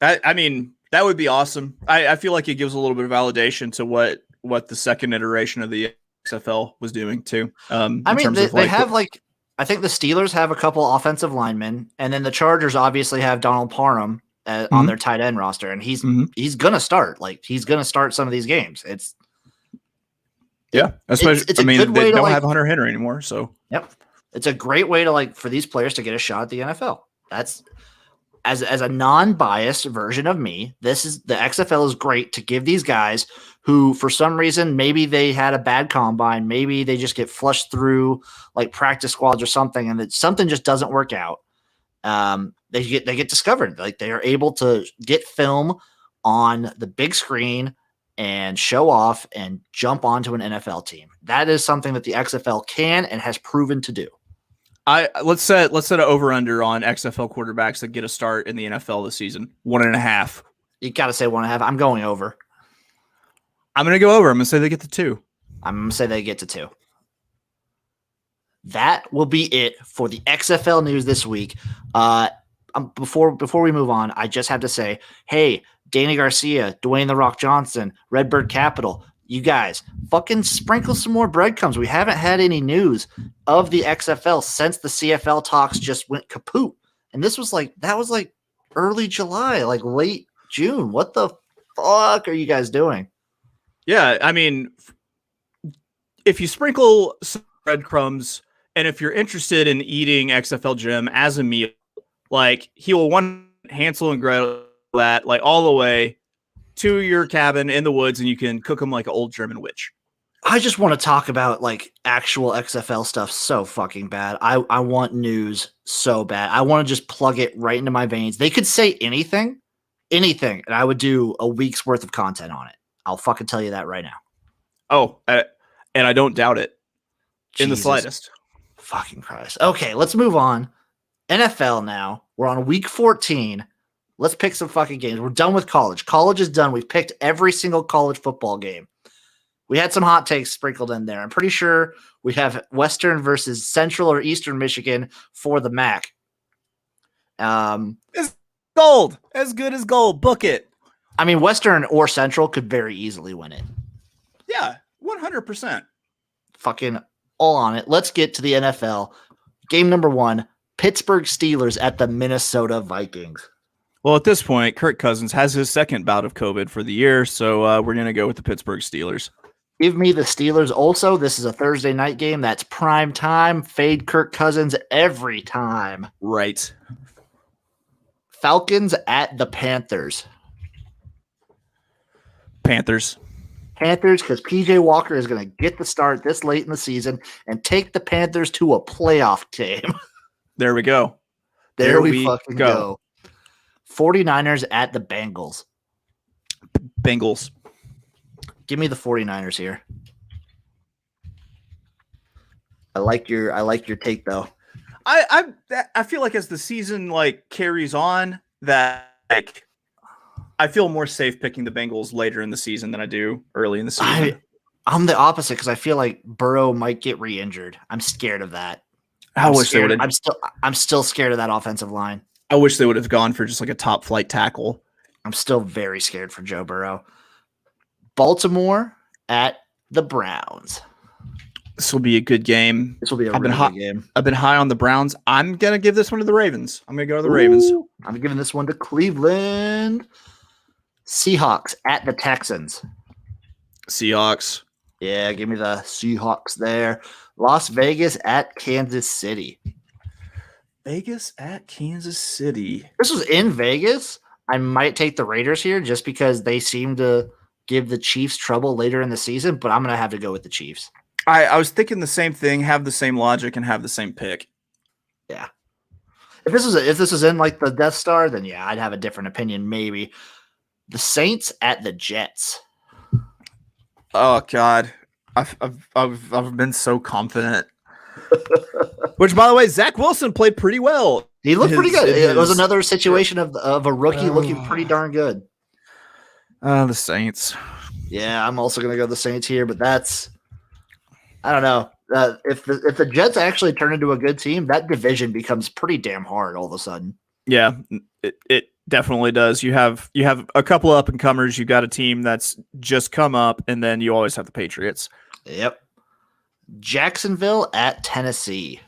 I mean, that would be awesome. I feel like it gives a little bit of validation to what the second iteration of the XFL was doing too. I mean, they have like, I think the Steelers have a couple offensive linemen, and then the Chargers obviously have Donald Parham on their tight end roster, and he's gonna start. Like, he's gonna start some of these games. Especially it's a good way they to don't like, have Hunter Henry anymore, so yep, it's a great way to like for these players to get a shot at the NFL. That's as a non-biased version of me. This is the XFL is great to give these guys who, for some reason, maybe they had a bad combine, maybe they just get flushed through like practice squads or something, and that something just doesn't work out. They get discovered. Like, they are able to get film on the big screen and show off and jump onto an NFL team. That is something that the XFL can and has proven to do. Let's set an over under on XFL quarterbacks that get a start in the NFL this season. 1.5. You got to say 1.5. I'm going over. I'm going to go over. I'm going to say they get to 2. I'm going to say they get to 2. That will be it for the XFL news this week. Before we move on, I just have to say, hey, Danny Garcia, Dwayne The Rock Johnson, Redbird Capital, you guys, fucking sprinkle some more breadcrumbs. We haven't had any news of the XFL since the CFL talks just went kaput. And that was like early July, like late June. What the fuck are you guys doing? Yeah, I mean, if you sprinkle some breadcrumbs, and if you're interested in eating XFL Jim as a meal, like, he will Hansel and Gretel that like all the way to your cabin in the woods, and you can cook them like an old German witch. I just want to talk about like actual XFL stuff so fucking bad. I want news so bad. I want to just plug it right into my veins. They could say anything, and I would do a week's worth of content on it. I'll fucking tell you that right now. Oh, and I don't doubt it in the slightest. Fucking Christ. Okay, let's move on. NFL now. We're on week 14. Let's pick some fucking games. We're done with college. College is done. We've picked every single college football game. We had some hot takes sprinkled in there. I'm pretty sure we have Western versus Central or Eastern Michigan for the MAC. It's gold. As good as gold. Book it. I mean, Western or Central could very easily win it. Yeah, 100%. Fucking all on it. Let's get to the NFL. Game number 1, Pittsburgh Steelers at the Minnesota Vikings. Well, at this point, Kirk Cousins has his second bout of COVID for the year, so we're going to go with the Pittsburgh Steelers. Give me the Steelers also. This is a Thursday night game. That's prime time. Fade Kirk Cousins every time. Right. Falcons at the Panthers. Panthers. Panthers, because PJ Walker is going to get the start this late in the season and take the Panthers to a playoff game. There we go. There we fucking go. 49ers at the Bengals. Bengals. Give me the 49ers here. I like your take though. I feel like as the season like carries on, that like I feel more safe picking the Bengals later in the season than I do early in the season. I'm the opposite because I feel like Burrow might get re-injured. I'm scared of that. I wish they would. I'm still scared of that offensive line. I wish they would have gone for just like a top flight tackle. I'm still very scared for Joe Burrow. Baltimore at the Browns. This will be a good game. This will be a really good game. I've been high on the Browns. I'm going to give this one to the Ravens. I'm going to go to the Ravens. I'm giving this one to Cleveland. Seahawks at the Texans. Seahawks. Yeah, give me the Seahawks there. Las Vegas at Kansas City. Vegas at Kansas City. This was in Vegas. I might take the Raiders here just because they seem to give the Chiefs trouble later in the season, but I'm going to have to go with the Chiefs. I was thinking the same thing, have the same logic, and have the same pick. Yeah. If this was in like the Death Star, then yeah, I'd have a different opinion maybe. The Saints at the Jets. Oh God, I've been so confident. Which, by the way, Zach Wilson played pretty well. He looked pretty good. It was another situation of a rookie looking pretty darn good. The Saints. Yeah, I'm also going to go the Saints here, but I don't know. If the Jets actually turn into a good team, that division becomes pretty damn hard all of a sudden. Yeah, it definitely does. You have a couple up and comers. You got a team that's just come up, and then you always have the Patriots. Yep. Jacksonville at Tennessee.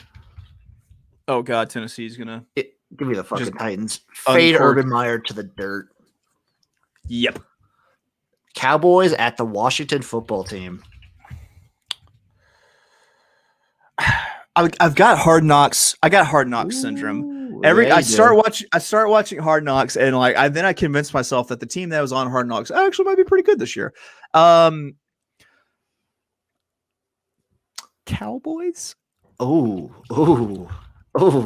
Oh God, Tennessee's gonna give me the fucking Titans. Fade Urban Meyer to the dirt. Yep. Cowboys at the Washington football team. I've got Hard Knocks. I got Hard Knocks syndrome. I start watching Hard Knocks, and then I convinced myself that the team that was on Hard Knocks actually might be pretty good this year. Cowboys. Oh!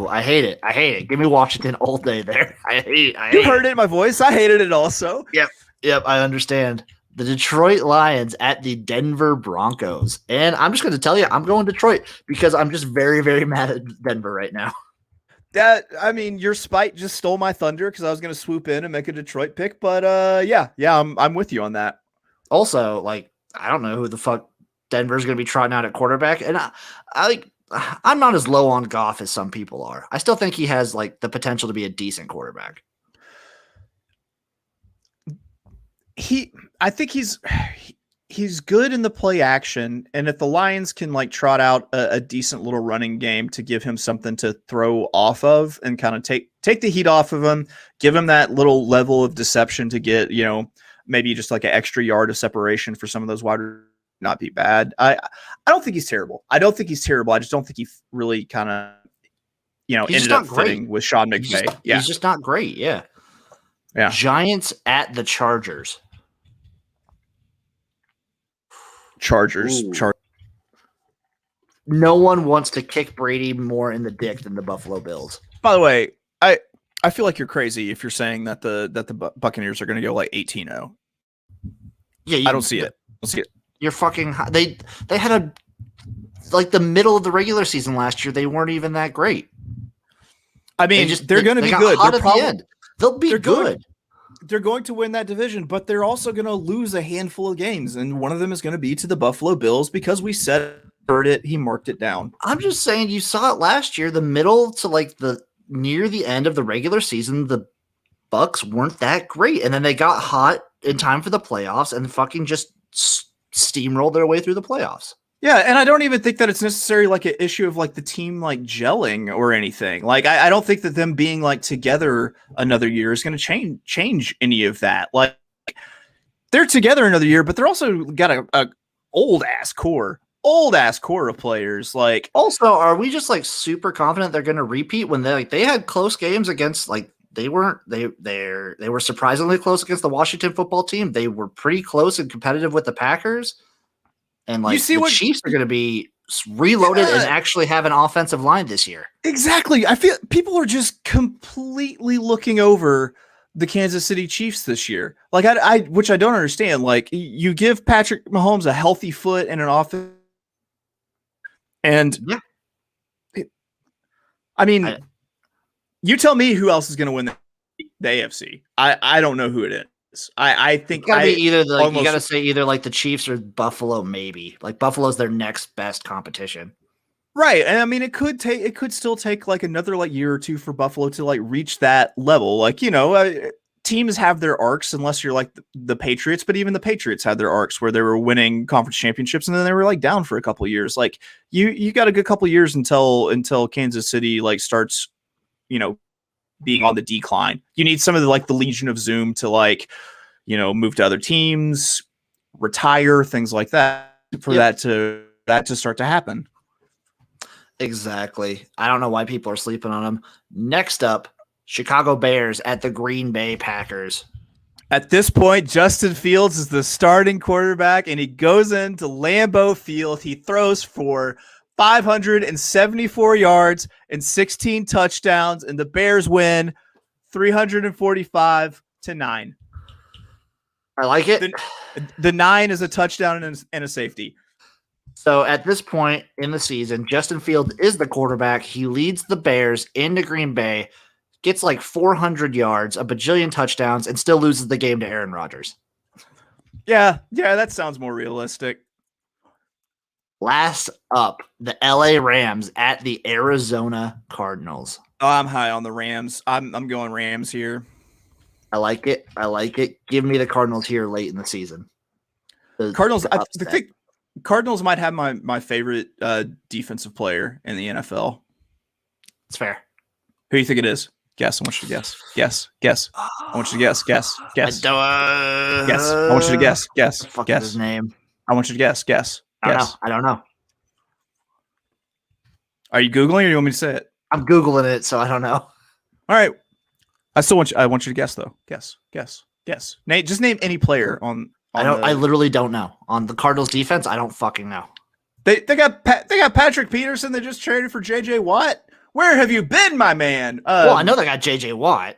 I hate it. Give me Washington all day there. You heard it in my voice. I hated it also. Yep. I understand. The Detroit Lions at the Denver Broncos. And I'm just going to tell you, I'm going Detroit because I'm just very, very mad at Denver right now. Your spite just stole my thunder because I was going to swoop in and make a Detroit pick. But I'm with you on that. Also, I don't know who the fuck Denver's going to be trotting out at quarterback. And I'm not as low on Goff as some people are. I still think he has the potential to be a decent quarterback. I think he's good in the play action, and if the Lions can trot out a decent little running game to give him something to throw off of and kind of take the heat off of him, give him that little level of deception to get maybe just an extra yard of separation for some of those wide, not be bad. I don't think he's terrible. I just don't think he really kind of ended up fitting with Sean McVay. He's just not great. Yeah. Giants at the Chargers. Chargers. No one wants to kick Brady more in the dick than the Buffalo Bills. By the way, I feel like you're crazy if you're saying that the Buccaneers are going to go 18-0. Yeah, I don't see it. You're fucking. They had the middle of the regular season last year. They weren't even that great. I mean, they're going to be good. They'll be good. They're going to win that division, but they're also going to lose a handful of games, and one of them is going to be to the Buffalo Bills because we heard it. He marked it down. I'm just saying, you saw it last year. The middle to the near the end of the regular season, the Bucks weren't that great, and then they got hot in time for the playoffs and fucking just steamrolled their way through the playoffs. Yeah, and I don't even think that it's necessarily an issue of the team gelling or anything. I don't think that them being together another year is going to change any of that. They're together another year, but they're also got a old ass core of players. Also, are we just super confident they're going to repeat when they had close games against they were surprisingly close against the Washington football team. They were pretty close and competitive with the Packers. And like the Chiefs are going to be reloaded and actually have an offensive line this year. Exactly. I feel people are just completely looking over the Kansas City Chiefs this year. Like which I don't understand. Like you give Patrick Mahomes a healthy foot and an offense. And you tell me who else is going to win the AFC. I don't know who it is. I think you got to say either like the Chiefs or Buffalo, maybe. Like Buffalo's their next best competition. Right. And I mean, it could still take like another like year or two for Buffalo to like reach that level. Like, teams have their arcs unless you're like the Patriots, but even the Patriots had their arcs where they were winning conference championships and then they were like down for a couple of years. Like you got a good couple of years until Kansas City like starts, being on the decline. You need some of the Legion of Zoom to move to other teams, retire, things like that for that to start to happen. Exactly. I don't know why people are sleeping on them. Next up, Chicago Bears at the Green Bay Packers. At this point, Justin Fields is the starting quarterback, and he goes into Lambeau Field. He throws for 574 yards and 16 touchdowns, and the Bears win 345-9. I like it. The 9 is a touchdown and a safety. So at this point in the season, Justin Fields is the quarterback. He leads the Bears into Green Bay, gets like 400 yards, a bajillion touchdowns, and still loses the game to Aaron Rodgers. Yeah, that sounds more realistic. Last up, the LA Rams at the Arizona Cardinals. Oh, I'm high on the Rams. I'm going Rams here. I like it. Give me the Cardinals here late in the season. Cardinals. I think Cardinals might have my favorite defensive player in the NFL. It's fair. Who do you think it is? Guess. I want you to guess. Guess. I want you to guess. Guess. Guess. Guess. I want you to guess. Guess. Guess his name. I want you to guess. Guess. I don't know. Are you Googling or do you want me to say it? I'm Googling it, so I don't know. All right. I want you to guess though. Guess. Nate, just name any player on I literally don't know. On the Cardinals defense, I don't fucking know. They got Patrick Peterson. They just traded for JJ Watt. Where have you been, my man? Well, I know they got JJ Watt.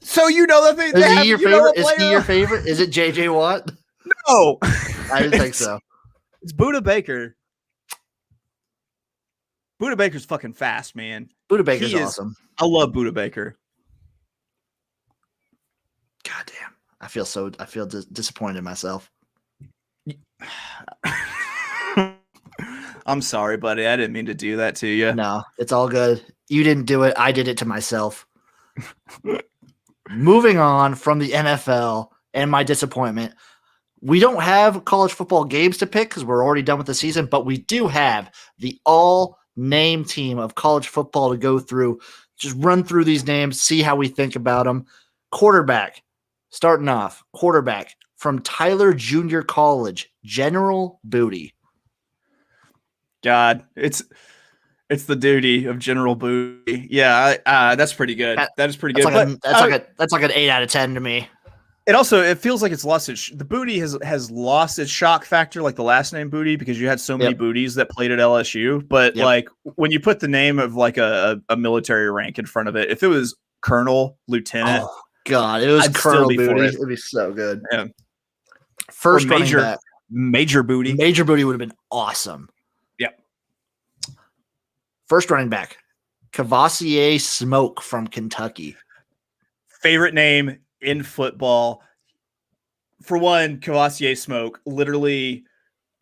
So you know that is he your favorite? Is he your favorite? Is it JJ Watt? No, I didn't think so. It's Budda Baker. Budda Baker's fucking fast, man. Budda Baker's awesome. I love Budda Baker. God damn. I feel disappointed in myself. I'm sorry, buddy. I didn't mean to do that to you. No, it's all good. You didn't do it. I did it to myself. Moving on from the NFL and my disappointment. We don't have college football games to pick because we're already done with the season, but we do have the all-name team of college football to go through. Just run through these names, see how we think about them. Quarterback, starting off, quarterback from Tyler Junior College, General Booty. God, it's the duty of General Booty. Yeah, that's pretty good. That is pretty good. That's like an 8 out of 10 to me. It feels like it's lost the Booty has lost its shock factor, like the last name Booty, because you had so many Booties that played at LSU. But like when you put the name of like a military rank in front of it, if it was Colonel, Lieutenant, oh God, it was Colonel Booty. It'd be so good. Yeah. First Major back. Major Booty. Major Booty would have been awesome. Yep. First running back, Cavassier Smoke from Kentucky. Favorite name in football. For one, Cavassier Smoke, literally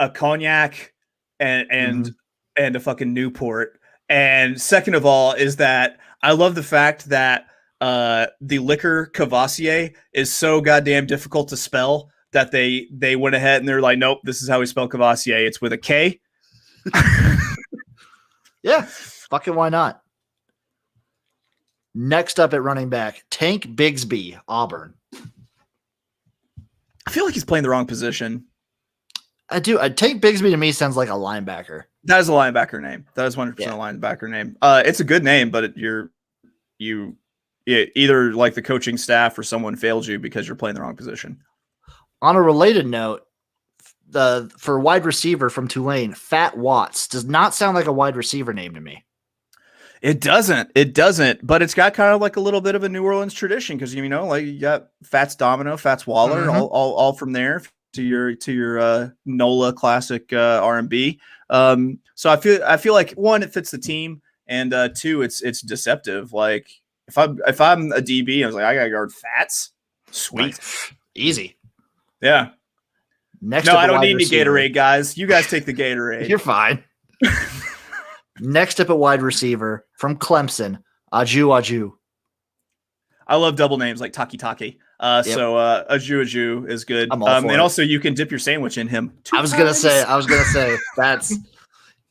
a cognac and a fucking Newport. And second of all is that I love the fact that the liquor Cavassier is so goddamn difficult to spell that they went ahead and they're like, nope, this is how we spell Cavassier. It's with a K. Yeah, fucking why not? Next up at running back, Tank Bigsby, Auburn. I feel like he's playing the wrong position. I do. Tank Bigsby to me sounds like a linebacker. That is a linebacker name. That is 100% a linebacker name. It's a good name, but you either like the coaching staff or someone failed you because you're playing the wrong position. On a related note, for wide receiver from Tulane, Fat Watts does not sound like a wide receiver name to me. It doesn't, but it's got kind of like a little bit of a New Orleans tradition because like you got Fats Domino, Fats Waller, all from there to your NOLA classic R&B. So I feel like one, it fits the team, and two, it's deceptive. Like if I'm a DB, I was like, I gotta guard Fats, sweet, easy, yeah. Next, no, I don't need any Gatorade, guys. You guys take the Gatorade. You're fine. Next up at wide receiver from Clemson, Aju. I love double names like Taki. So Aju is good. And also you can dip your sandwich in him. I was gonna say that's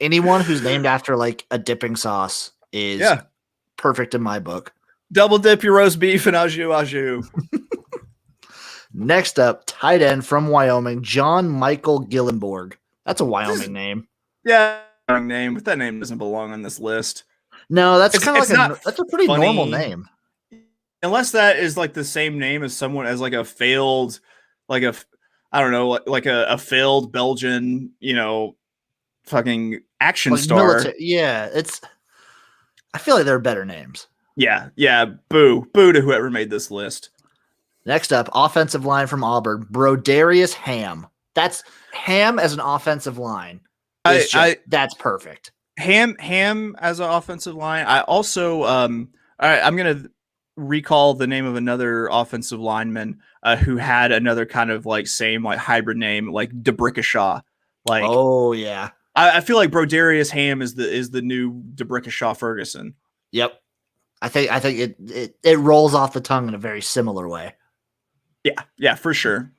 anyone who's named after like a dipping sauce is perfect in my book. Double dip your roast beef in Aju. Next up, tight end from Wyoming, John Michael Gillenborg. That's a Wyoming name. Yeah, name, but that name doesn't belong on this list. No, that's kind of like that's a pretty normal name. Unless that is like the same name as someone as like a failed, like a failed Belgian, fucking action star. Yeah, I feel like there are better names. Yeah. Boo to whoever made this list. Next up, offensive line from Auburn, Brodarius Ham. That's Ham as an offensive line. That's perfect. Ham as an offensive line. I also all right, I'm gonna recall the name of another offensive lineman who had another kind of like same like hybrid name, like DeBrickashaw. Like, oh yeah, I feel like Brodarius Ham is the new DeBrickashaw Ferguson. Yep, I think it rolls off the tongue in a very similar way. Yeah, for sure.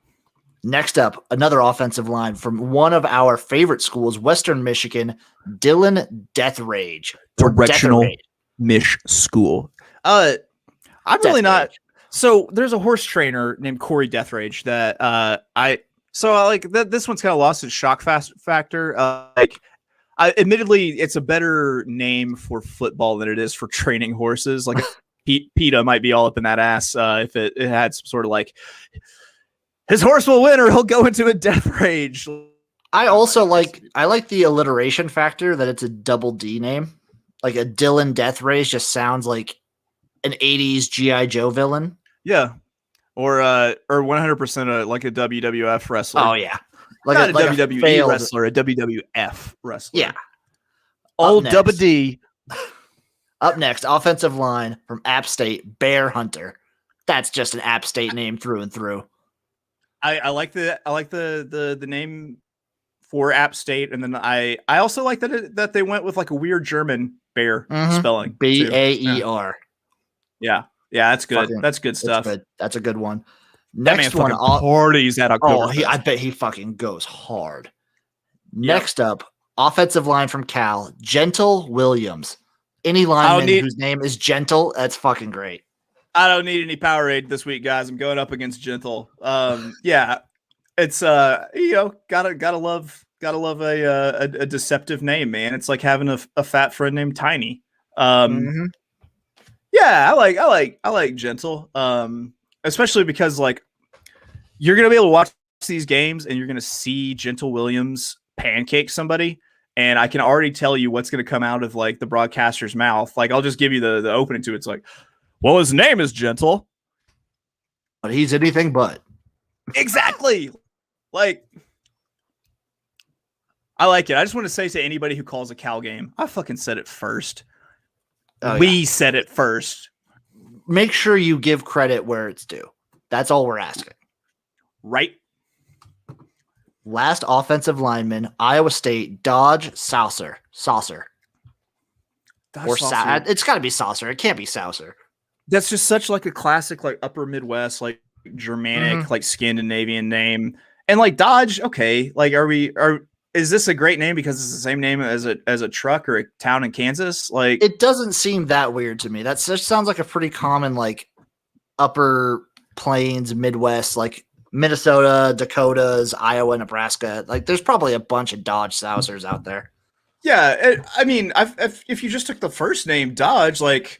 Next up, another offensive line from one of our favorite schools, Western Michigan, Dylan Death Rage. Directional Mich School. I'm really not. So there's a horse trainer named Corey Deathrage that this one's kind of lost its shock factor. Admittedly, it's a better name for football than it is for training horses. Like PETA might be all up in that ass if it had some sort of like his horse will win or he'll go into a death rage. I also like the alliteration factor that it's a double D name. Like a Dylan Death Rage just sounds like an 80s G.I. Joe villain. Yeah. Or 100% like a WWF wrestler. Oh yeah. Not a WWE wrestler, a WWF wrestler. Yeah. Old Double D. Up next, offensive line from App State, Bear Hunter. That's just an App State name through and through. I like the name for App State, and then I also like that they went with like a weird German bear spelling. Baer. Yeah, that's good. That's good stuff. That's a good one. Next one, parties at October. I bet he fucking goes hard. Next up, offensive line from Cal, Gentle Williams. Any lineman whose name is Gentle, that's fucking great. I don't need any Powerade this week, guys. I'm going up against Gentle. It's gotta love a deceptive name, man. It's like having a fat friend named Tiny. Yeah, I like Gentle. Especially because like you're gonna be able to watch these games and you're gonna see Gentle Williams pancake somebody, and I can already tell you what's gonna come out of like the broadcaster's mouth. Like I'll just give you the opening to it. It's like, well, his name is Gentle, but he's anything but. Exactly. Like, I like it. I just want to say to anybody who calls a Cal game, I fucking said it first. We said it first. Make sure you give credit where it's due. That's all we're asking. Right. Last offensive lineman, Iowa State, Dodge Saucer. It's got to be Saucer. It can't be Saucer. That's just such like a classic, like upper Midwest, like Germanic, like Scandinavian name. And like Dodge, okay. Like, is this a great name because it's the same name as a truck or a town in Kansas? Like, it doesn't seem that weird to me. That just sounds like a pretty common like upper plains Midwest, like Minnesota, Dakotas, Iowa, Nebraska. Like, there's probably a bunch of Dodge Saucers out there. Yeah, I mean, if you just took the first name Dodge, like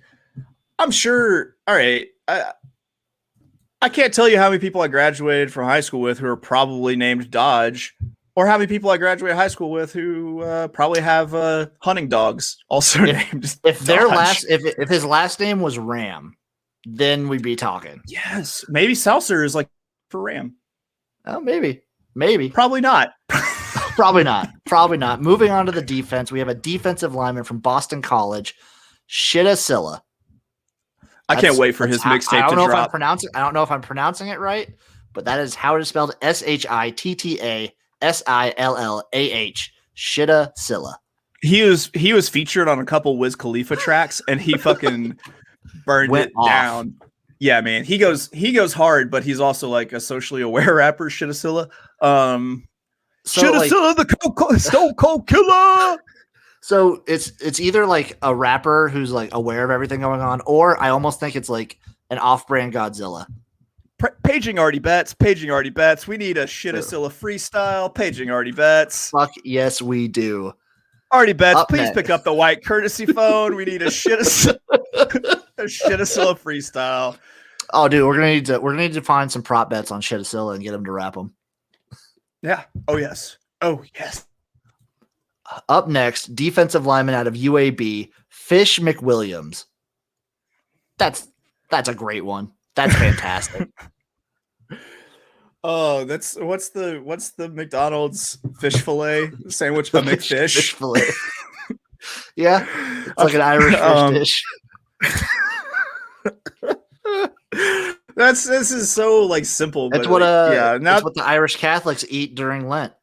I'm sure. All right. I can't tell you how many people I graduated from high school with who are probably named Dodge, or how many people I graduated high school with who probably have hunting dogs also named If their Dodge. if his last name was Ram, then we'd be talking. Yes, maybe Seltzer is like for Ram. Oh, maybe. Probably not. Probably not. Moving on to the defense, we have a defensive lineman from Boston College, Shittasilla. I can't wait for his mixtape to drop. I don't know if I'm pronouncing it right, but that is how it is spelled. Shittasillah. Shittasilla. He was featured on a couple Wiz Khalifa tracks, and he fucking burned it down. Yeah, man. He goes hard, but he's also like a socially aware rapper. Shittasilla. Shittasilla, the Stone Cold Killer. So it's either like a rapper who's like aware of everything going on, or I almost think it's like an off-brand Godzilla. Paging already bets. We need a Shittasilla freestyle. Paging already bets. Fuck yes, we do. Already bets. Please pick up the white courtesy phone. We need a Shittasilla freestyle. Oh, dude, we're gonna need to find some prop bets on Shittasilla and get him to rap them. Yeah. Oh yes. Up next, defensive lineman out of UAB, Fish McWilliams. That's a great one. That's fantastic. Oh, what's the McDonald's fish fillet sandwich by McFish? Fish fillet. Yeah, it's like an Irish fish dish. This is so like simple. That's what that's what the Irish Catholics eat during Lent.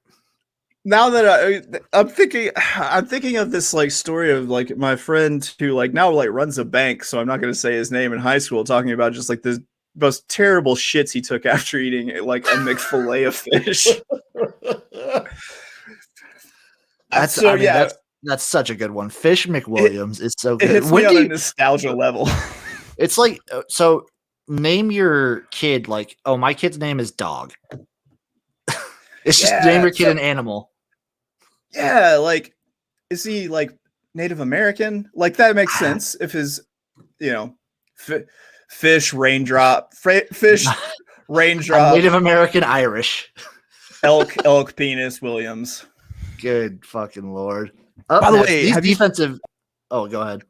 Now that I'm thinking of this like story of like my friend who like now like runs a bank, so I'm not going to say his name, in high school, talking about just like the most terrible shits he took after eating like a McFillet of fish. That's such a good one. Fish McWilliams is so good. It hits me on a nostalgia level. It's like, so name your kid like, oh, my kid's name is Dog. It's just name your kid an animal. Yeah, like, is he like Native American? Like that makes sense if his, fish raindrop, fish raindrop, Native American Irish, elk penis Williams. Good fucking Lord. By the way, these defensive. Oh, go ahead.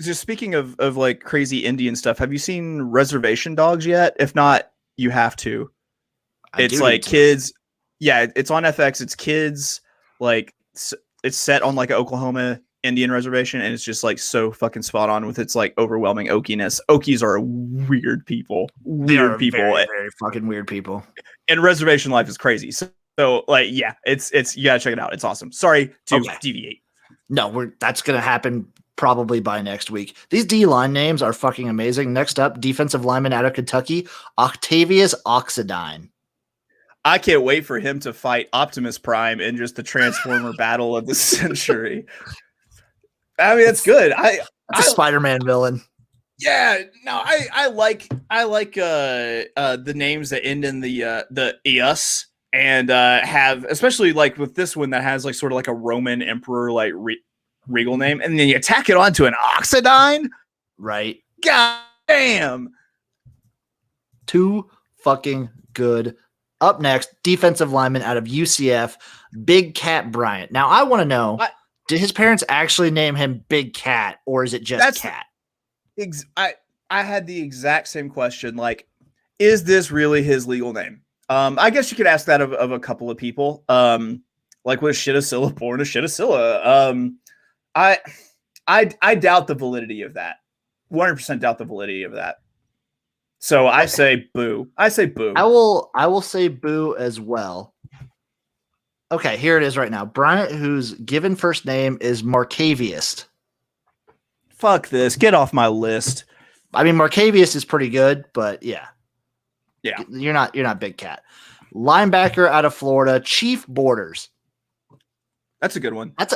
Just speaking of like crazy Indian stuff, have you seen Reservation Dogs yet? If not, you have to. It's like kids. Yeah, it's on FX. It's kids. Like it's set on like an Oklahoma Indian reservation, and it's just like so fucking spot on with its like overwhelming oakiness. Okies are weird people. Weird people. Very, very fucking weird people. And reservation life is crazy. So like, yeah, it's you gotta check it out. It's awesome. Sorry to deviate. No, that's gonna happen probably by next week. These D-line names are fucking amazing. Next up, defensive lineman out of Kentucky, Octavius Oxidine. I can't wait for him to fight Optimus Prime in just the Transformer battle of the century. I mean, that's good. It's a Spider-Man villain. Yeah, no, I like the names that end in the "ius" and have, especially like with this one that has like sort of like a Roman emperor like regal name, and then you tack it onto an Oxidine, right? God damn, too fucking good. Up next, defensive lineman out of UCF, Big Cat Bryant. Now, I want to know, did his parents actually name him Big Cat, or is it just Cat? I had the exact same question. Like, is this really his legal name? I guess you could ask that of a couple of people. Like, was Shittasilla born as Shittasilla? I doubt the validity of that. 100% doubt the validity of that. So I say boo. I will say boo as well. Okay, here it is right now. Bryant, whose given first name is Marcavius. Fuck this. Get off my list. I mean, Marcavius is pretty good, but yeah. Yeah. You're not Big Cat. Linebacker out of Florida, Chief Borders. That's a good one. That's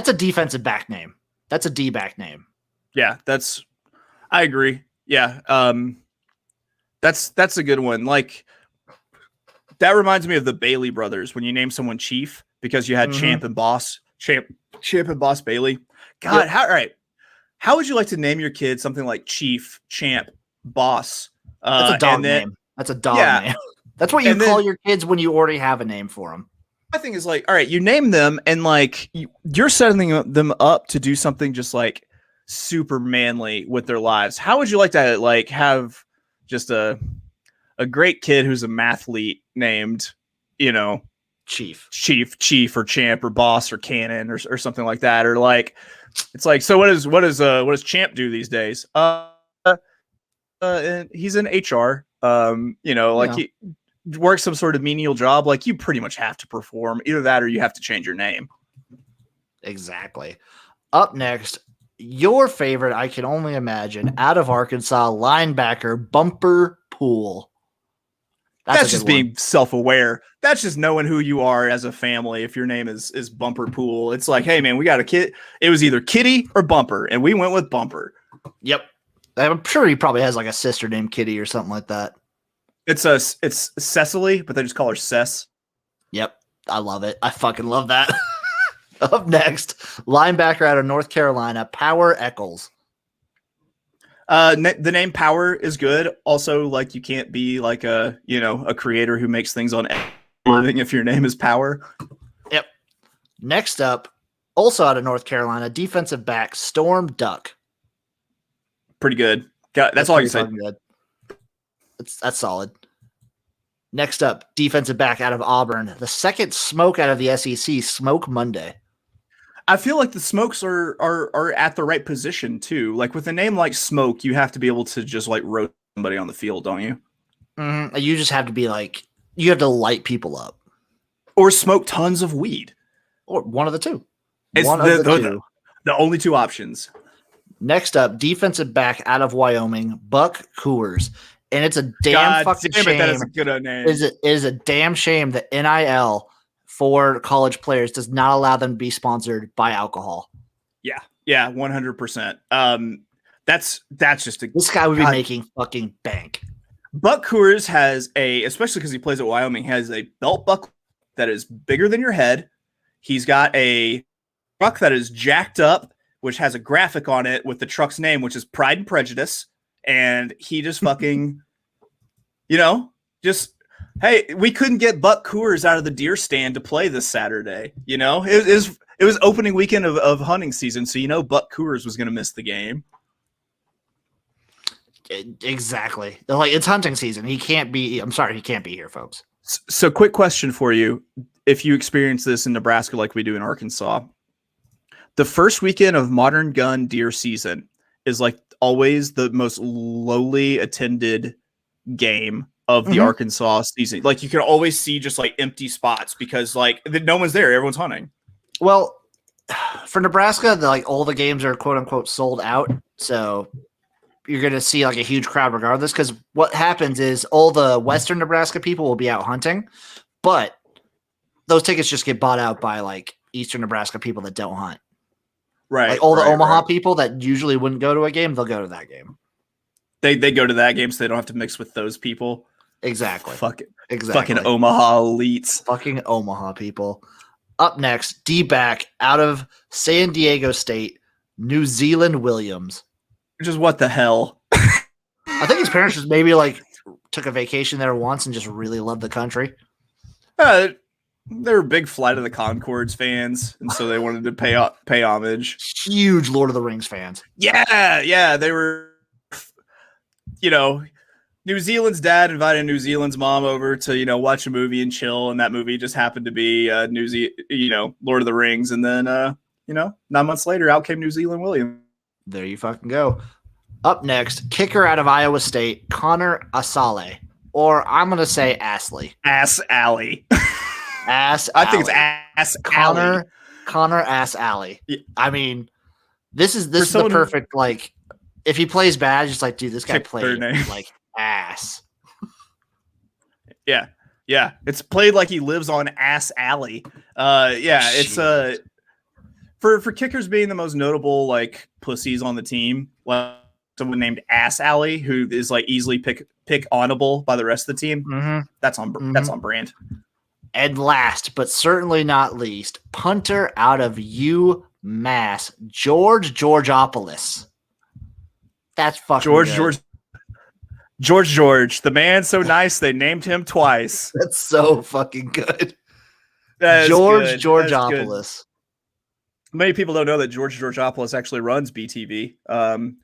a defensive back name. That's a D back name. Yeah, I agree. Yeah. That's a good one. Like, that reminds me of the Bailey brothers when you name someone Chief because you had Champ and Boss Bailey. God, how would you like to name your kid something like Chief, Champ, Boss? That's a dog name. That's a dog name. That's what you call your kids when you already have a name for them. My thing is like, all right, you name them and like you're setting them up to do something just like super manly with their lives. How would you like to like have just a great kid who's a mathlete named, Chief or Champ or Boss or Cannon or something like that? Or like, it's like, so what does Champ do these days? And he's in HR. He works some sort of menial job. Like, you pretty much have to perform either that or you have to change your name. Exactly. Up next, your favorite, I can only imagine, out of Arkansas, linebacker Bumper Pool. That's just being self-aware. That's just knowing who you are as a family. If your name is Bumper Pool, it's like, hey man, we got a kid. It was either Kitty or Bumper, and we went with Bumper. Yep. I'm sure he probably has like a sister named Kitty or something like that. It's Cecily, but they just call her Cess. Yep. I love it. I fucking love that. Up next, linebacker out of North Carolina, Power Eccles. The name Power is good. Also, like, you can't be like a creator who makes things on living if your name is Power. Yep. Next up, also out of North Carolina, defensive back Storm Duck. Pretty good. That's all you say. Good. That's solid. Next up, defensive back out of Auburn, the second smoke out of the SEC, Smoke Monday. I feel like the Smokes are at the right position too. Like, with a name like Smoke, you have to be able to just like rotate somebody on the field, don't you? Mm-hmm. You just have to be like, you have to light people up, or smoke tons of weed, or one of the two. It's the only two options. Next up, defensive back out of Wyoming, Buck Coors. And it's a damn fucking shame. That is a good name. It is a damn shame that NIL for college players does not allow them to be sponsored by alcohol. Yeah, 100%. That's just this guy would be making fucking bank. Buck Coors has especially because he plays at Wyoming, has a belt buckle that is bigger than your head. He's got a truck that is jacked up, which has a graphic on it with the truck's name, which is Pride and Prejudice. And he just fucking, hey, we couldn't get Buck Coors out of the deer stand to play this Saturday. It was opening weekend of hunting season. So, Buck Coors was going to miss the game. Exactly. Like, it's hunting season. He can't be here, folks. So quick question for you. If you experience this in Nebraska, like we do in Arkansas, the first weekend of modern gun deer season is like always the most lowly attended game of the Arkansas season. Like, you can always see just like empty spots because like no one's there. Everyone's hunting. Well, for Nebraska, all the games are quote unquote sold out. So you're going to see like a huge crowd regardless. Because what happens is all the Western Nebraska people will be out hunting, but those tickets just get bought out by like Eastern Nebraska people that don't hunt. Right. Like all the Omaha people that usually wouldn't go to a game, they'll go to that game. They go to that game so they don't have to mix with those people. Exactly. Fucking Omaha elites. Fucking Omaha people. Up next, D-back out of San Diego State, New Zealand Williams. Which is what the hell? I think his parents just maybe like took a vacation there once and just really loved the country. They were big Flight of the Conchords fans, and so they wanted to pay homage. Huge Lord of the Rings fans. Yeah, they were. New Zealand's dad invited New Zealand's mom over to watch a movie and chill, and that movie just happened to be Lord of the Rings, and then 9 months later, out came New Zealand Williams. There you fucking go. Up next, kicker out of Iowa State, Connor Asale, or I'm gonna say Astley. Ass Alley. Ass. I think it's Ass Alley. Connor Ass Alley. Yeah. I mean, this is the perfect, like, if he plays bad, just like, dude, this guy played like ass. Yeah. It's played like he lives on Ass Alley. It's for kickers being the most notable like pussies on the team. Like someone named Ass Alley who is like easily pick onable by the rest of the team. Mm-hmm. That's on brand. And last, but certainly not least, punter out of UMass, George Georgopoulos. That's fucking George, good. George, the man so nice they named him twice. That's so fucking good. That is George good. That's good. Georgopoulos. Many people don't know that George Georgopoulos actually runs BTV.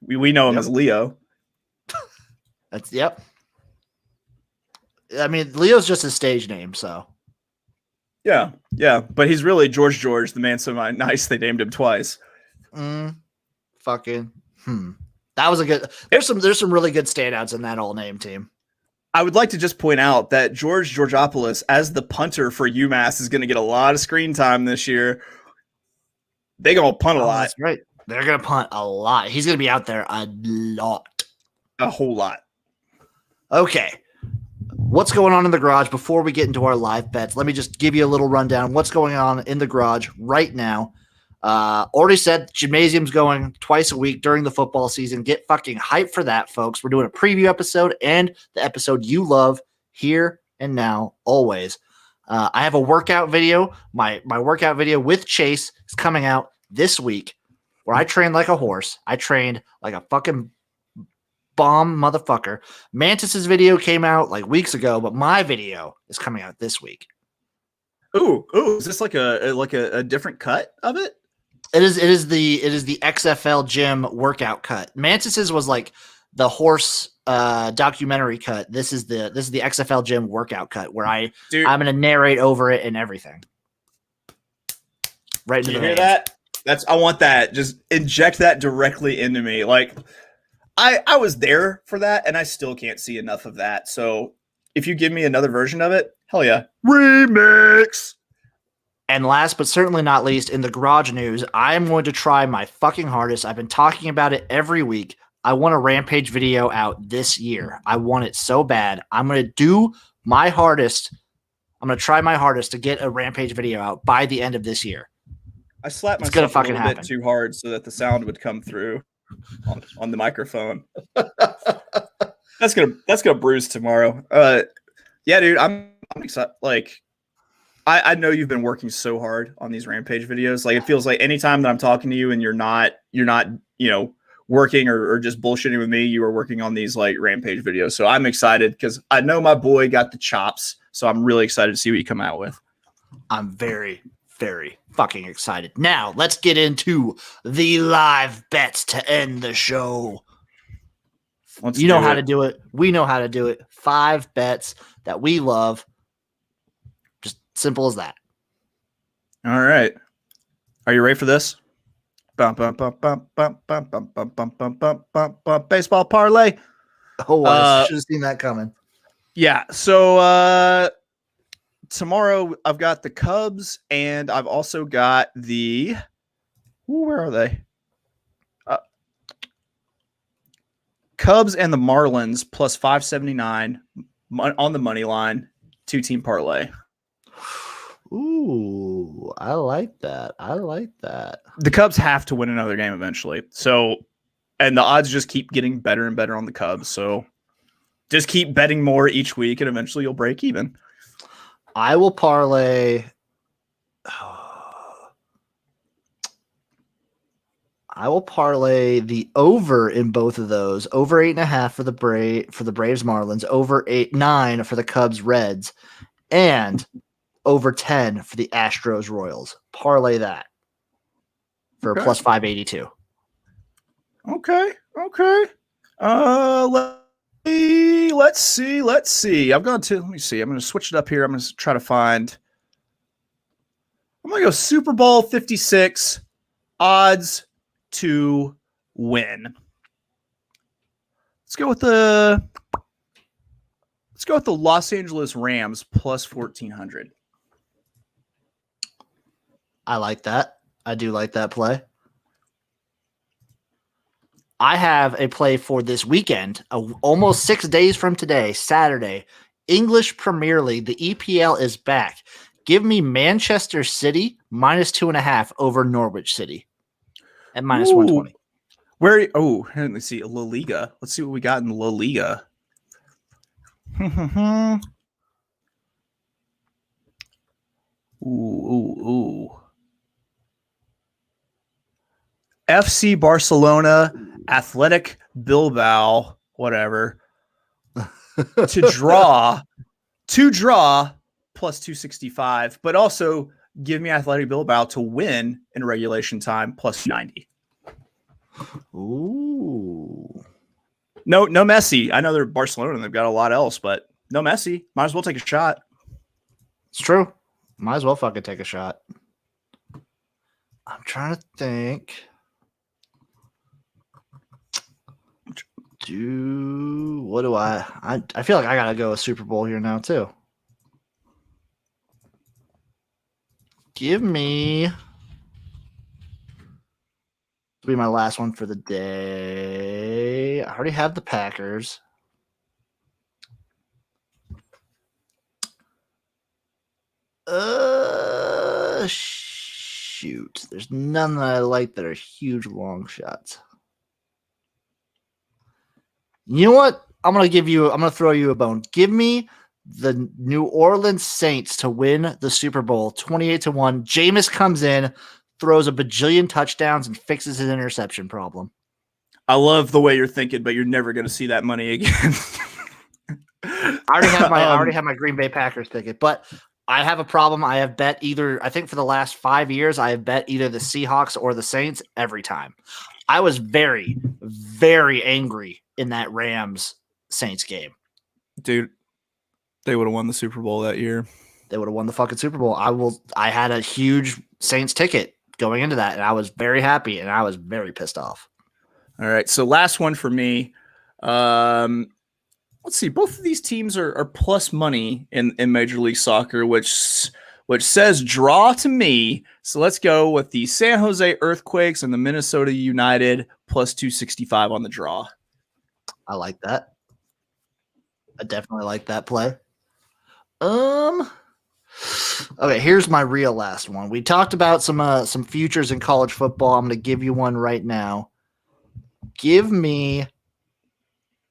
We know him as Leo. That's yep. I mean, Leo's just his stage name, so. Yeah, but he's really George, the man so nice they named him twice. Fucking. That was a good. There's some really good standouts in that all name team. I would like to just point out that George Georgopoulos, as the punter for UMass, is going to get a lot of screen time this year. They're going to punt a lot. That's right. They're going to punt a lot. He's going to be out there a lot. A whole lot. Okay. What's going on in the garage before we get into our live bets? Let me just give you a little rundown. What's going on in the garage right now? Already said Gymnasium's going twice a week during the football season. Get fucking hyped for that, folks. We're doing a preview episode and the episode you love here and now, always. I have a workout video. My workout video with Chase is coming out this week where I trained like a horse. I trained like a fucking bomb motherfucker. Mantis's video came out like weeks ago, but my video is coming out this week. Ooh, is this like a different cut of it? It is the XFL Jim workout cut. Mantis's was like the horse documentary cut. This is the XFL Jim workout cut where I'm gonna narrate over it and everything. Right into the hear that? I want that. Just inject that directly into me. Like I was there for that and I still can't see enough of that. So if you give me another version of it, hell yeah. Remix. And last but certainly not least, in the garage news, I'm going to try my fucking hardest. I've been talking about it every week. I want a Rampage video out this year. I want it so bad. I'm going to do my hardest. I'm going to try my hardest to get a Rampage video out by the end of this year. I slapped myself a little bit too hard so that the sound would come through on the microphone. That's gonna bruise tomorrow. Yeah, dude, I'm excited. Like, I know you've been working so hard on these Rampage videos. Like, it feels like anytime that I'm talking to you and you're not, working or just bullshitting with me, you are working on these like Rampage videos. So I'm excited because I know my boy got the chops. So I'm really excited to see what you come out with. I'm very, very fucking excited. Now let's get into the live bets to end the show. You know how to do it. We know how to do it. 5 bets that we love. Just simple as that. All right. Are you ready for this? Baseball parlay. Oh, I should have seen that coming. Yeah. So tomorrow I've got the Cubs and I've also got the where are they? Cubs and the Marlins plus 579 on the money line, 2-team parlay. Ooh, I like that. The Cubs have to win another game eventually. So, and the odds just keep getting better and better on the Cubs. So just keep betting more each week and eventually you'll break even. I will parlay. I will parlay the over in both of those. Over 8.5 for the Braves Marlins, over 9 for the Cubs Reds, and over 10 for the Astros Royals. Parlay that for plus 582. Okay. Let's see. Let me see. I'm going to switch it up here. I'm going to try to find. I'm going to go Super Bowl 56 odds to win. Let's go with the Los Angeles Rams plus 1,400. I like that. I do like that play. I have a play for this weekend, almost 6 days from today, Saturday. English Premier League, the EPL is back. Give me Manchester City minus 2.5 over Norwich City at minus 120. Let's see. La Liga. Let's see what we got in La Liga. Ooh. FC Barcelona, Athletic Bilbao, whatever, to draw plus 265, but also give me Athletic Bilbao to win in regulation time plus 90. Ooh. No Messi. I know they're Barcelona and they've got a lot else, but no Messi. Might as well take a shot. It's true. Might as well fucking take a shot. I'm trying to think. What do I feel like I gotta go a Super Bowl here now too. Give me. This will be my last one for the day. I already have the Packers. Shoot. There's none that I like that are huge long shots. You know what? I'm gonna throw you a bone. Give me the New Orleans Saints to win the Super Bowl 28-1. Jameis comes in, throws a bajillion touchdowns, and fixes his interception problem. I love the way you're thinking, but you're never gonna see that money again. I already have my Green Bay Packers ticket, but I have a problem. I have bet I think for the last 5 years, I have bet either the Seahawks or the Saints every time. I was very, very angry in that Rams Saints game. Dude, they would have won the Super Bowl that year. They would have won the fucking Super Bowl. I had a huge Saints ticket going into that, and I was very happy, and I was very pissed off. All right, so last one for me. Let's see. Both of these teams are plus money in Major League Soccer, which says draw to me. So let's go with the San Jose Earthquakes and the Minnesota United plus 265 on the draw. I like that. I definitely like that play. Okay, here's my real last one. We talked about some futures in college football. I'm going to give you one right now.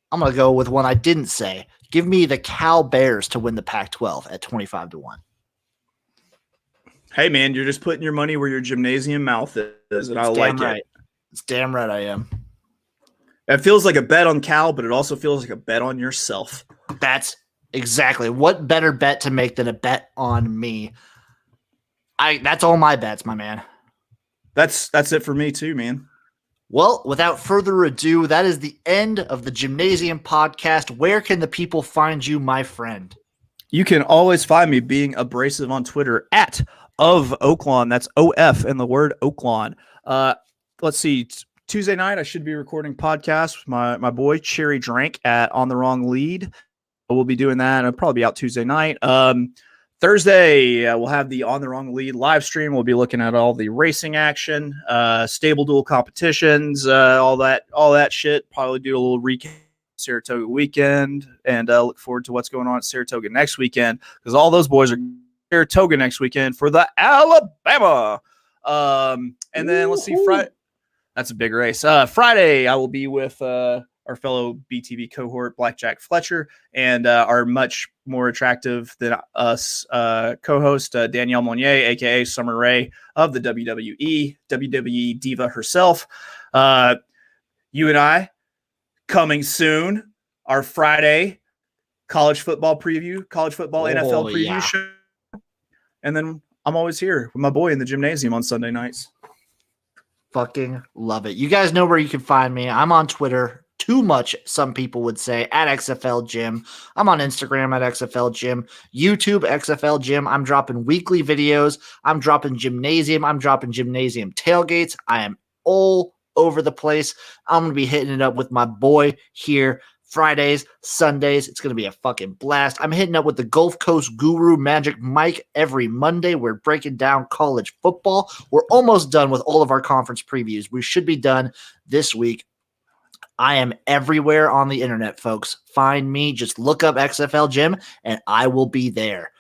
I'm going to go with one I didn't say. Give me the Cal Bears to win the Pac-12 at 25-1. Hey, man, you're just putting your money where your gymnasium mouth is, and I like it. It's damn right I am. It feels like a bet on Cal, but it also feels like a bet on yourself. That's exactly. What better bet to make than a bet on me? That's all my bets, my man. That's it for me too, man. Well, without further ado, that is the end of the Jimnasium podcast. Where can the people find you, my friend? You can always find me being abrasive on Twitter at of Oaklawn. That's OF and the word Oaklawn. Let's see. Tuesday night, I should be recording podcasts with my boy Cherry Drank at On the Wrong Lead. We'll be doing that. It'll probably be out Tuesday night. Thursday, we'll have the On the Wrong Lead live stream. We'll be looking at all the racing action, stable duel competitions, all that shit. Probably do a little recap Saratoga weekend and look forward to what's going on at Saratoga next weekend because all those boys are Saratoga next weekend for the Alabama. And then let's see, Friday. That's a big race. Friday, I will be with our fellow BTV cohort, Blackjack Fletcher, and our much more attractive than us co-host, Danielle Monnier, a.k.a. Summer Rae of the WWE diva herself. You and I, coming soon, our Friday college football preview, college football NFL preview show. And then I'm always here with my boy in the Jimnasium on Sunday nights. Fucking love it. You guys know where you can find me. I'm on Twitter. Too much, some people would say, at XFL Jim. I'm on Instagram at XFL Jim. YouTube, XFL Jim. I'm dropping weekly videos. I'm dropping Jimnasium. I'm dropping Jimnasium tailgates. I am all over the place. I'm going to be hitting it up with my boy here Fridays, Sundays. It's going to be a fucking blast. I'm hitting up with the Gulf Coast Guru Magic Mike every Monday. We're breaking down college football. We're almost done with all of our conference previews. We should be done this week. I am everywhere on the internet, folks. Find me. Just look up XFL Jim, and I will be there.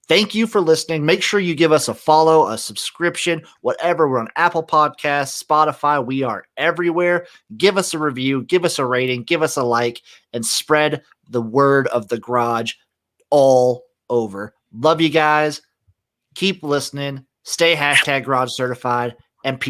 Thank you for listening. Make sure you give us a follow, a subscription, whatever. We're on Apple Podcasts, Spotify. We are everywhere. Give us a review, give us a rating, give us a like, and spread the word of the garage all over. Love you guys. Keep listening. Stay #garage certified, and peace.